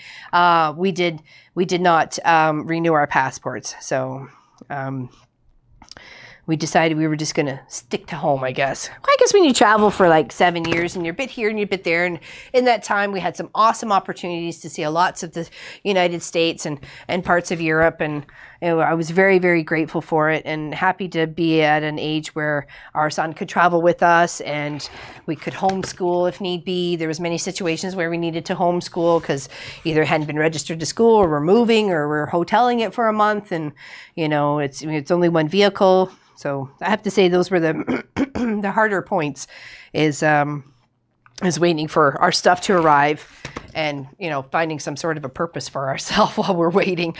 we did not renew our passports. So we decided we were just going to stick to home, I guess. Well, I guess when you travel for like 7 years and you're a bit here and you're a bit there, and in that time we had some awesome opportunities to see lots of the United States and parts of Europe, and I was very, very grateful for it and happy to be at an age where our son could travel with us and we could homeschool if need be. There was many situations where we needed to homeschool because either it hadn't been registered to school or we're moving or we're hoteling it for a month, and it's only one vehicle. So I have to say those were the the harder points is waiting for our stuff to arrive and, finding some sort of a purpose for ourselves while we're waiting.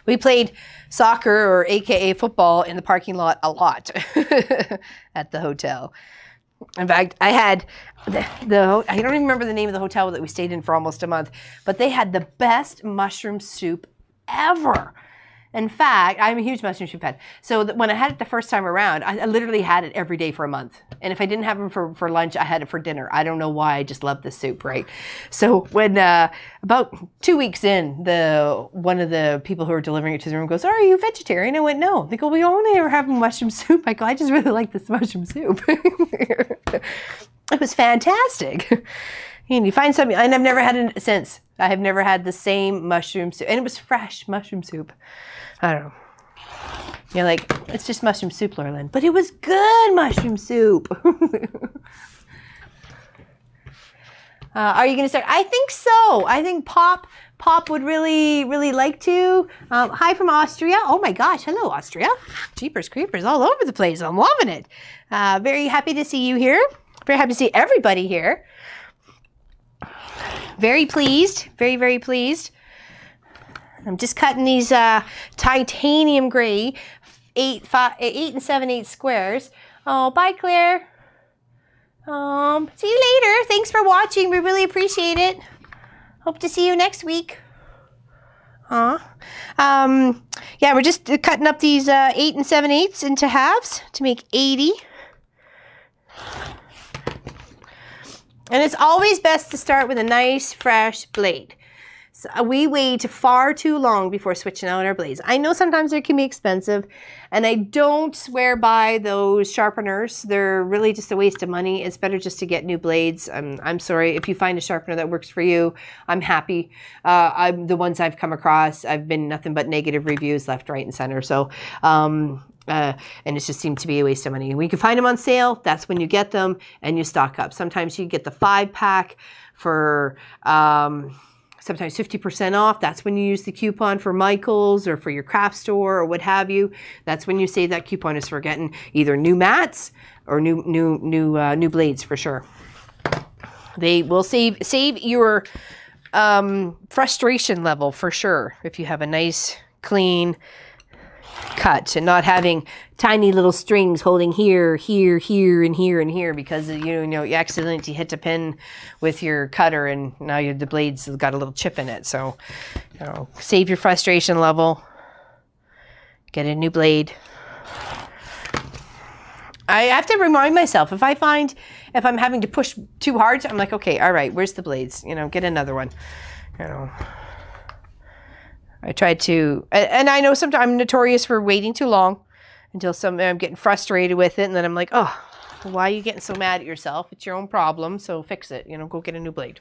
We played soccer, or AKA football, in the parking lot a lot at the hotel. In fact, I had I don't even remember the name of the hotel that we stayed in for almost a month, but they had the best mushroom soup ever. In fact, I'm a huge mushroom soup fan. So when I had it the first time around, I literally had it every day for a month. And if I didn't have them for lunch, I had it for dinner. I don't know why, I just love this soup, right? So when about 2 weeks in, one of the people who were delivering it to the room goes, "Are you vegetarian?" I went, "No." They go, "We only ever have mushroom soup." I go, "I just really like this mushroom soup." It was fantastic. And you find something, and I've never had it since. I have never had the same mushroom soup. And it was fresh mushroom soup. I don't know. You're like, it's just mushroom soup, Laurelyn. But it was good mushroom soup. Are you going to start? I think so. I think Pop would really like to. Hi from Austria. Oh my gosh. Hello, Austria. Jeepers creepers all over the place. I'm loving it. Very happy to see you here. Very happy to see everybody here. Very pleased. Very, very pleased. I'm just cutting these titanium gray 8 and 7/8 squares. Oh, bye, Claire. See you later. Thanks for watching. We really appreciate it. Hope to see you next week. Yeah, we're just cutting up these 8 and 7/8 into halves to make 80. And it's always best to start with a nice fresh blade. So we wait far too long before switching out our blades. I know sometimes they can be expensive, and I don't swear by those sharpeners. They're really just a waste of money. It's better just to get new blades. I'm sorry if you find a sharpener that works for you. I'm happy. The ones I've come across, I've been nothing but negative reviews left, right, and center. So and it just seemed to be a waste of money. When you can find them on sale, that's when you get them and you stock up. Sometimes you get the 5-pack for sometimes 50% off. That's when you use the coupon for Michael's or for your craft store or what have you. That's when you save that coupon is for getting either new mats or new blades for sure. They will save your frustration level for sure if you have a nice clean cut and not having tiny little strings holding here, here, here, and here, and here because you accidentally hit a pin with your cutter and now the blade's got a little chip in it. So, save your frustration level. Get a new blade. I have to remind myself if I'm having to push too hard, I'm like, okay, all right, where's the blades? Get another one. I tried to, and I know sometimes I'm notorious for waiting too long until I'm getting frustrated with it. And then I'm like, oh, why are you getting so mad at yourself? It's your own problem. So fix it, go get a new blade.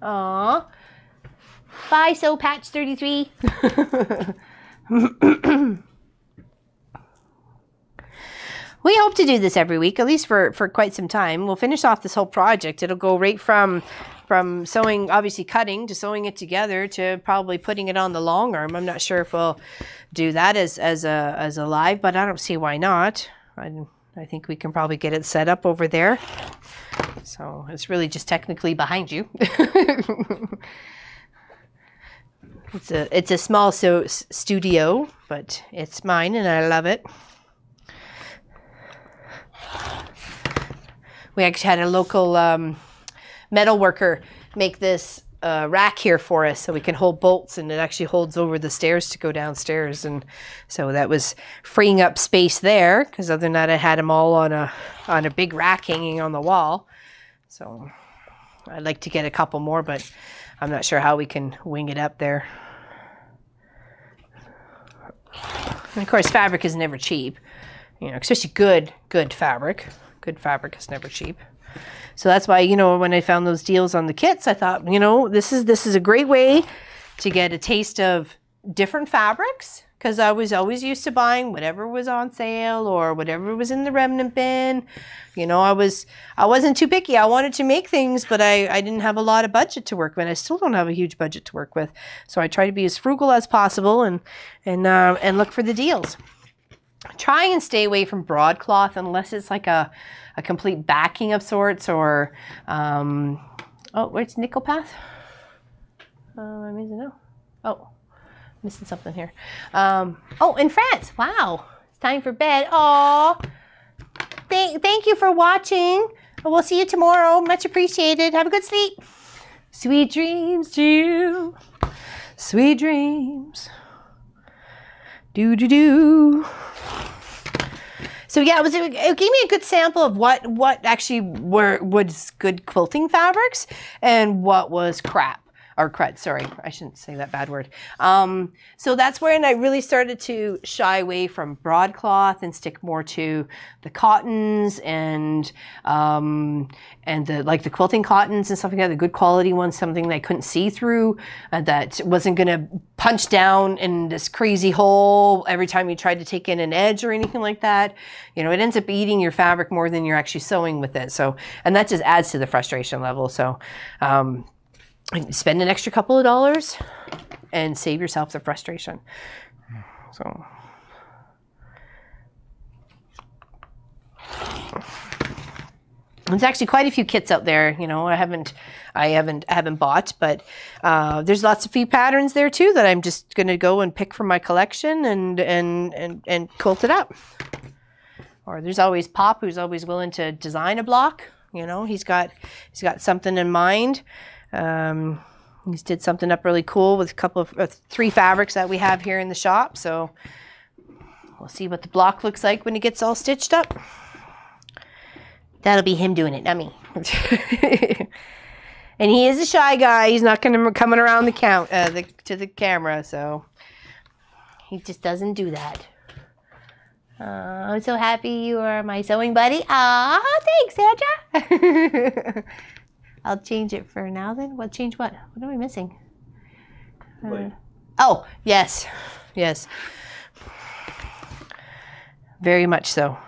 Aw. Bye, So Patch 33. We hope to do this every week, at least for quite some time. We'll finish off this whole project. It'll go right from sewing, obviously cutting, to sewing it together to probably putting it on the long arm. I'm not sure if we'll do that as a live, but I don't see why not. I think we can probably get it set up over there. So it's really just technically behind you. It's a small studio, but it's mine and I love it. We actually had a local metal worker make this rack here for us so we can hold bolts, and it actually holds over the stairs to go downstairs. And so that was freeing up space there because other than that I had them all on a big rack hanging on the wall. So I'd like to get a couple more, but I'm not sure how we can wing it up there. And of course fabric is never cheap, especially good fabric. Good fabric is never cheap. So that's why, when I found those deals on the kits, I thought, this is a great way to get a taste of different fabrics, because I was always used to buying whatever was on sale or whatever was in the remnant bin. I wasn't too picky. I wanted to make things, but I didn't have a lot of budget to work with. I still don't have a huge budget to work with. So I try to be as frugal as possible and look for the deals. Try and stay away from broadcloth unless it's like a complete backing of sorts or, oh, where's Nickel Path? I'm missing now. Oh, missing something here. Oh, in France. Wow. It's time for bed. Oh, thank you for watching. We'll see you tomorrow. Much appreciated. Have a good sleep. Sweet dreams to you. Sweet dreams. Do do do. So yeah, it gave me a good sample of what actually was good quilting fabrics and what was crap. Or crud, sorry, I shouldn't say that bad word. So that's when I really started to shy away from broadcloth and stick more to the cottons and the quilting cottons and stuff like that, the good quality ones, something that I couldn't see through, that wasn't gonna punch down in this crazy hole every time you tried to take in an edge or anything like that. You know, it ends up eating your fabric more than you're actually sewing with it. So, and that just adds to the frustration level. So, spend an extra couple of dollars and save yourself the frustration. So there's actually quite a few kits out there. You know, I haven't bought, but there's lots of few patterns there too that I'm just gonna go and pick from my collection and quilt it up. Or there's always Pop, who's always willing to design a block. You know, he's got something in mind. He's did something up really cool with a couple of 3 fabrics that we have here in the shop. So we'll see what the block looks like when it gets all stitched up. That'll be him doing it, not me. And he is a shy guy. He's not going to come around to the camera, so he just doesn't do that. I'm so happy you are my sewing buddy. Ah, thanks, Sandra. I'll change it for now then. What change what? What am I missing? Oh, yes. Yes. Very much so.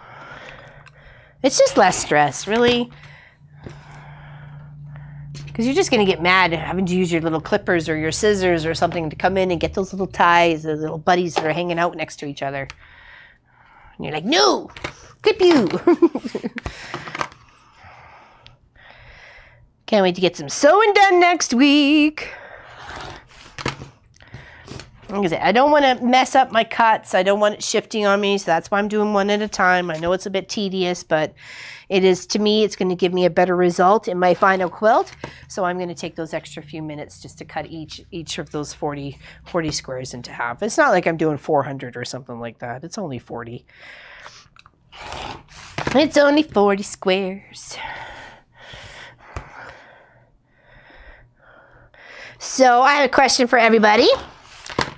It's just less stress, really. Because you're just going to get mad having to use your little clippers or your scissors or something to come in and get those little ties, those little buddies that are hanging out next to each other. And you're like, no, clip you. Can't wait to get some sewing done next week. Like I said, I don't want to mess up my cuts. I don't want it shifting on me, so that's why I'm doing one at a time. I know it's a bit tedious, but it is, to me, it's going to give me a better result in my final quilt. So I'm going to take those extra few minutes just to cut each of those 40 squares into half. It's not like I'm doing 400 or something like that. It's only 40. It's only 40 squares. So I have a question for everybody.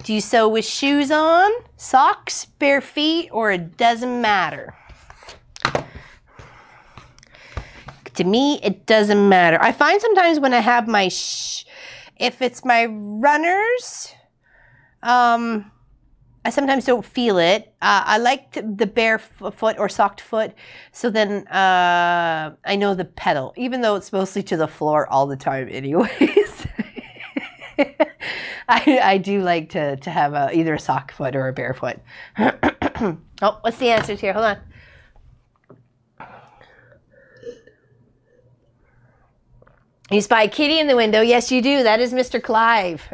Do you sew with shoes on, socks, bare feet, or it doesn't matter? To me, it doesn't matter. I find sometimes when I have my, if it's my runners, I sometimes don't feel it. I like the bare foot or socked foot, so then I know the pedal, even though it's mostly to the floor all the time anyways. I do like to have either a sock foot or a bare foot. Oh, what's the answers here? Hold on. You spy a kitty in the window. Yes, you do. That is Mr. Clive.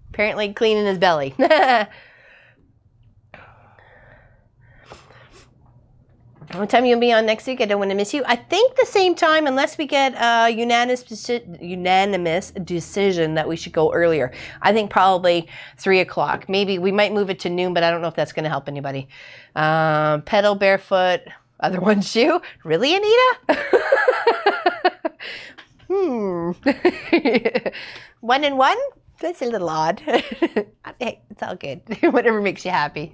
Apparently cleaning his belly. What time you'll be on next week? I don't want to miss you. I think the same time, unless we get a unanimous decision that we should go earlier. I think probably 3 o'clock. Maybe we might move it to noon, but I don't know if that's going to help anybody. Pedal, barefoot, other one shoe. Really, Anita? 1 and 1? That's a little odd. Hey, it's all good. Whatever makes you happy.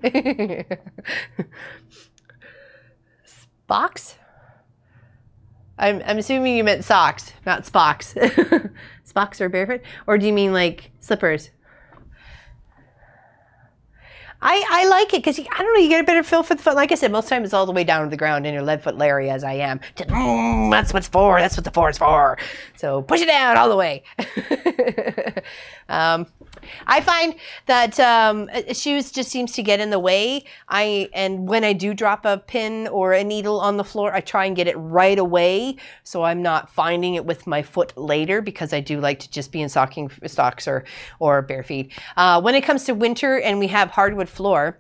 Box? I'm assuming you meant socks, not spocks. Spocks or barefoot? Or do you mean like slippers? I like it because, I don't know, you get a better feel for the foot. Like I said, most times it's all the way down to the ground and you're lead foot Larry as I am. That's what's for. That's what the 4 is for. So push it down all the way. I find that shoes just seems to get in the way. And when I do drop a pin or a needle on the floor, I try and get it right away, so I'm not finding it with my foot later, because I do like to just be in stocks or bare feet. When it comes to winter and we have hardwood floor,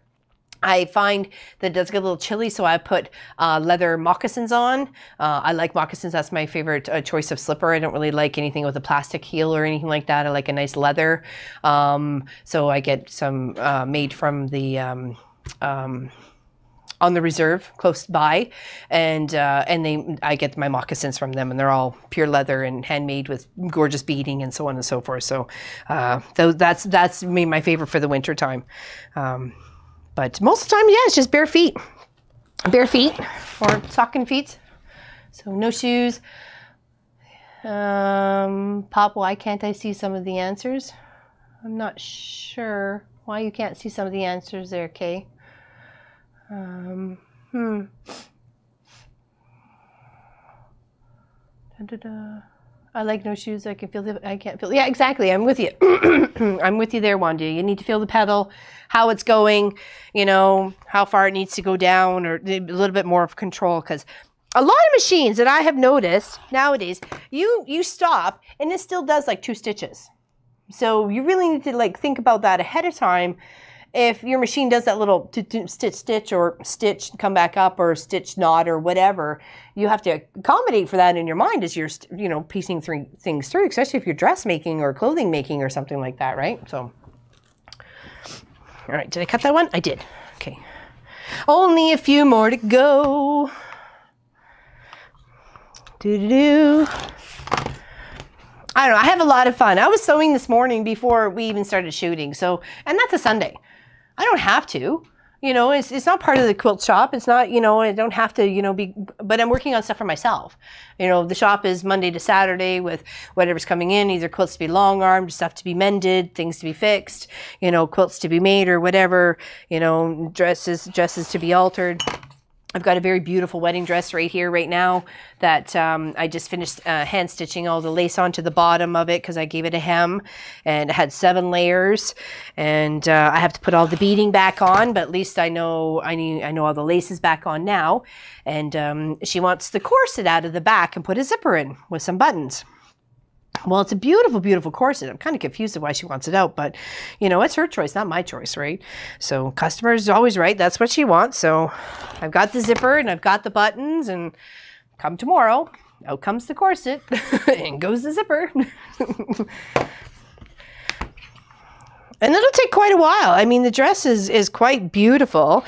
I find that it does get a little chilly, so I put leather moccasins on. I like moccasins. That's my favorite choice of slipper. I don't really like anything with a plastic heel or anything like that. I like a nice leather. So I get some made from the on the reserve close by, and I get my moccasins from them, and they're all pure leather and handmade with gorgeous beading and so on and so forth. So that's my favorite for the winter time. But most of the time, yeah, it's just bare feet or stocking feet. So no shoes. Pop, why can't I see some of the answers? I'm not sure why you can't see some of the answers there, Kay. I like no shoes. I can't feel. Yeah, exactly. I'm with you. I'm with you there, Wanda. You need to feel the pedal, how it's going, you know, how far it needs to go down, or a little bit more of control. Because a lot of machines that I have noticed nowadays, you stop and it still does like 2 stitches. So you really need to like think about that ahead of time. If your machine does that little stitch or stitch, come back up, or stitch knot or whatever, you have to accommodate for that in your mind as you're, you know, piecing things through, especially if you're dressmaking or clothing making or something like that, right? So, all right, did I cut that one? I did. Okay. Only a few more to go. Doo-doo-doo. I don't know, I have a lot of fun. I was sewing this morning before we even started shooting, so, and that's a Sunday. I don't have to, you know, it's not part of the quilt shop. It's not, you know, I don't have to, you know, but I'm working on stuff for myself. You know, the shop is Monday to Saturday with whatever's coming in, either quilts to be long armed, stuff to be mended, things to be fixed, you know, quilts to be made or whatever, you know, dresses to be altered. I've got a very beautiful wedding dress right here right now that I just finished hand stitching all the lace onto the bottom of it because I gave it a hem, and it had 7 layers, and I have to put all the beading back on, but at least I know all the lace is back on now. And she wants the corset out of the back and put a zipper in with some buttons. Well, it's a beautiful, beautiful corset. I'm kind of confused at why she wants it out, but, you know, it's her choice, not my choice, right? So customer's always right. That's what she wants. So I've got the zipper and I've got the buttons, and come tomorrow, out comes the corset and goes the zipper. And it'll take quite a while. I mean, the dress is quite beautiful.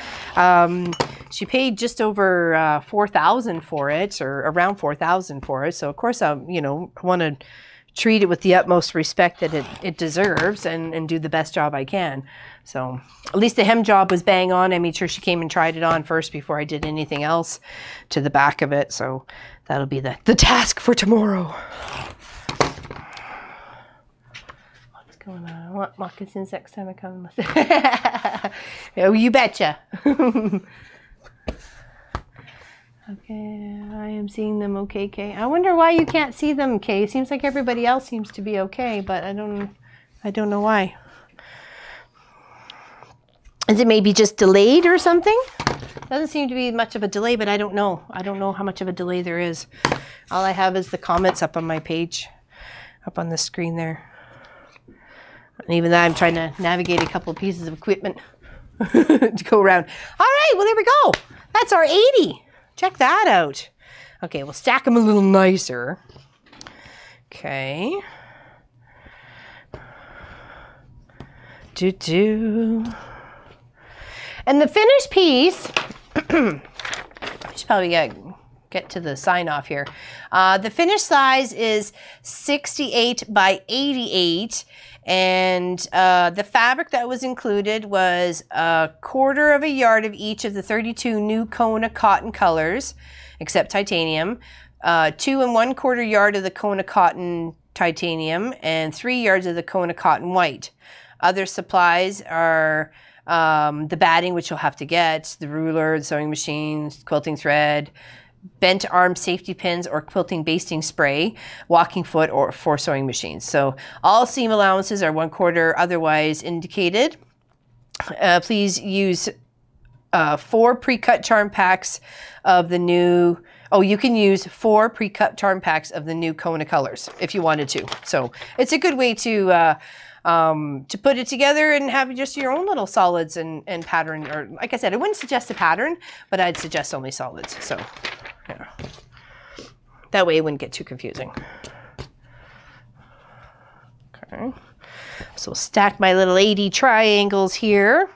She paid just over $4,000 for it, or around $4,000 for it. So of course, I want to treat it with the utmost respect that it deserves, and do the best job I can. So at least the hem job was bang on. I made sure she came and tried it on first before I did anything else to the back of it. So that'll be the task for tomorrow. What's going on? I want moccasins next time I come. Oh, you betcha. Okay, I am seeing them okay, Kay. I wonder why you can't see them, Kay. It seems like everybody else seems to be okay, but I don't know why. Is it maybe just delayed or something? Doesn't seem to be much of a delay, but I don't know. I don't know how much of a delay there is. All I have is the comments up on my page, up on the screen there. And even that, I'm trying to navigate a couple of pieces of equipment to go around. All right, well, there we go. That's our 80. Check that out. Okay, we'll stack them a little nicer. Okay. And the finished piece, I should probably get to the sign off here. The finished size is 68 by 88. And the fabric that was included was 1/4 yard of each of the 32 new Kona cotton colors, except titanium, 2 1/4 yard of the Kona cotton titanium, and 3 yards of the Kona cotton white. Other supplies are the batting, which you'll have to get, the ruler, the sewing machine, quilting thread, bent arm safety pins or quilting basting spray, walking foot, or 4 sewing machines. So all seam allowances are 1/4 otherwise indicated. Please use 4 pre-cut charm packs of the new Oh, you can use 4 pre-cut tarn packs of the new Kona colors if you wanted to. So it's a good way to put it together and have just your own little solids and pattern. Or like I said, I wouldn't suggest a pattern, but I'd suggest only solids. So yeah, that way it wouldn't get too confusing. Okay, so stack my little 80 triangles here.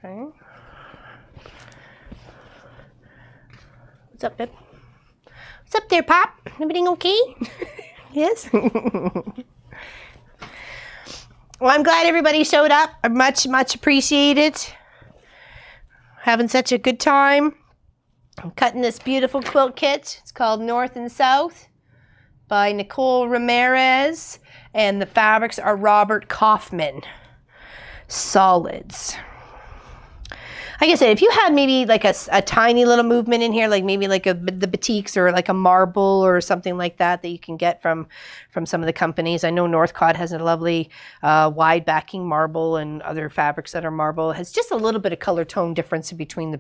Okay. What's up, babe? What's up there, Pop? Everything okay? Yes? Well, I'm glad everybody showed up. Much, much appreciated. Having such a good time. I'm cutting this beautiful quilt kit. It's called North and South by Nicole Ramirez. And the fabrics are Robert Kaufman solids. Like I said, if you had maybe like a tiny little movement in here, like maybe like the batiks or like a marble or something like that you can get from some of the companies. I know Northcott has a lovely wide backing marble, and other fabrics that are marble. It has just a little bit of color tone difference between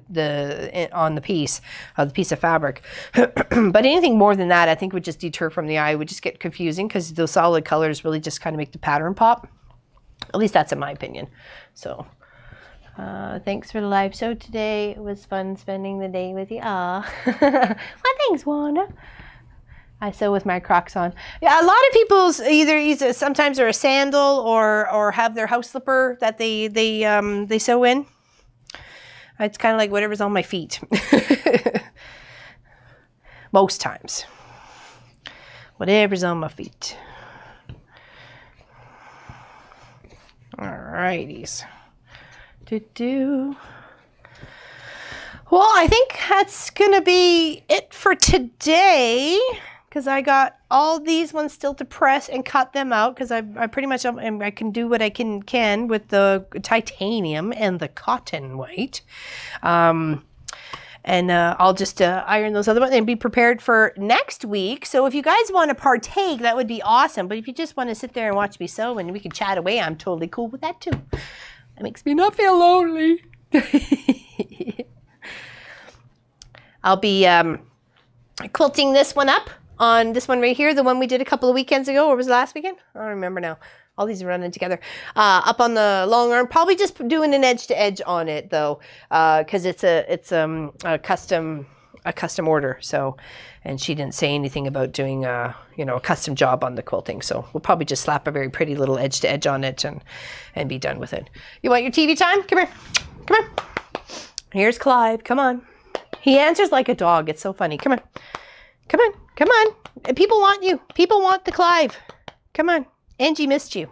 on the piece of fabric. But anything more than that, I think would just deter from the eye. It would just get confusing because those solid colors really just kind of make the pattern pop. At least that's in my opinion. So. Thanks for the live show today. It was fun spending the day with you. Well, thanks, Wanda. I sew with my Crocs on. Yeah, a lot of people's either sometimes they're a sandal or have their house slipper that they sew in. It's kind of like whatever's on my feet. Most times, whatever's on my feet. All righties. Well, I think that's gonna be it for today, because I got all these ones still to press and cut them out, because I pretty much I can do what I can with the titanium and the cotton white. And I'll just iron those other ones and be prepared for next week. So if you guys want to partake, that would be awesome. But if you just want to sit there and watch me sew and we can chat away, I'm totally cool with that too. It makes me not feel lonely. I'll be quilting this one up on this one right here, the one we did a couple of weekends ago, or was it last weekend? I don't remember now. All these are running together. Up on the long arm, probably just doing an edge to edge on it though, because it's a custom order. So, and she didn't say anything about doing a custom job on the quilting. So we'll probably just slap a very pretty little edge to edge on it and be done with it. You want your TV time? Come here. Come here. Here's Clive. Come on. He answers like a dog. It's so funny. Come on. Come on. Come on. People want you. People want the Clive. Come on. Angie missed you.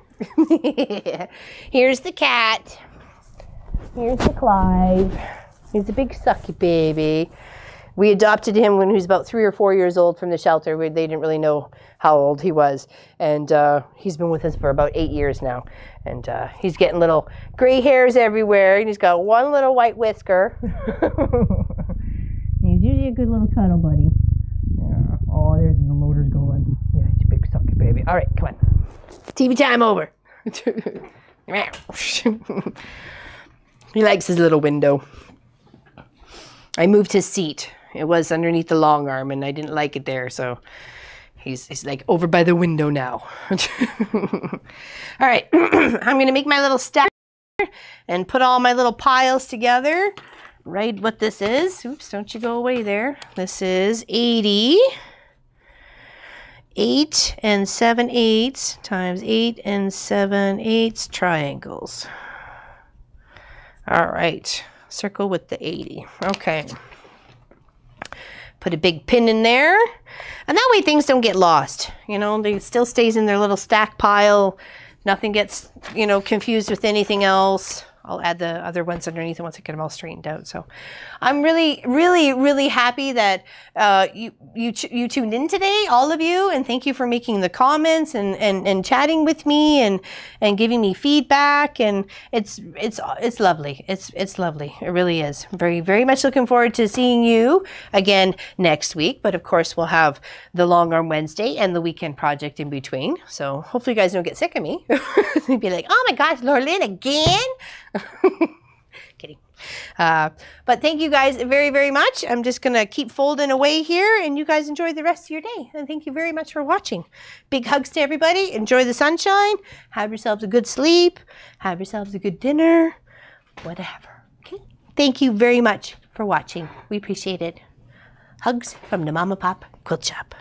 Here's the cat. Here's the Clive. He's a big sucky baby. We adopted him when he was about 3 or 4 years old from the shelter. They didn't really know how old he was. And he's been with us for about 8 years now. And he's getting little gray hairs everywhere. And he's got one little white whisker. He's usually a good little cuddle buddy. Yeah. Oh, there's the motors going. Yeah, he's a big sucky baby. All right, come on. TV time over. He likes his little window. I moved his seat. It was underneath the long arm, and I didn't like it there, so he's like over by the window now. All right, I'm gonna make my little stack and put all my little piles together. Right, what this is. Oops, don't you go away there. This is 80. 8 and 7/8 times 8 and 7/8 triangles. All right, circle with the 80. Okay. Put a big pin in there, and that way things don't get lost. They still stays in their little stack pile. Nothing gets, confused with anything else. I'll add the other ones underneath once I get them all straightened out. So I'm really, really, really happy that you tuned in today, all of you, and thank you for making the comments and chatting with me and giving me feedback. And it's lovely. It's lovely. It really is. Very, very much looking forward to seeing you again next week. But of course, we'll have the Long Arm Wednesday and the weekend project in between. So hopefully you guys don't get sick of me. You'd be like, oh my gosh, Lorlyn again? Kidding. But thank you guys very, very much. I'm just going to keep folding away here, and you guys enjoy the rest of your day. And thank you very much for watching. Big hugs to everybody. Enjoy the sunshine. Have yourselves a good sleep. Have yourselves a good dinner. Whatever. Okay? Thank you very much for watching. We appreciate it. Hugs from the Mama Pop Quilt Shop.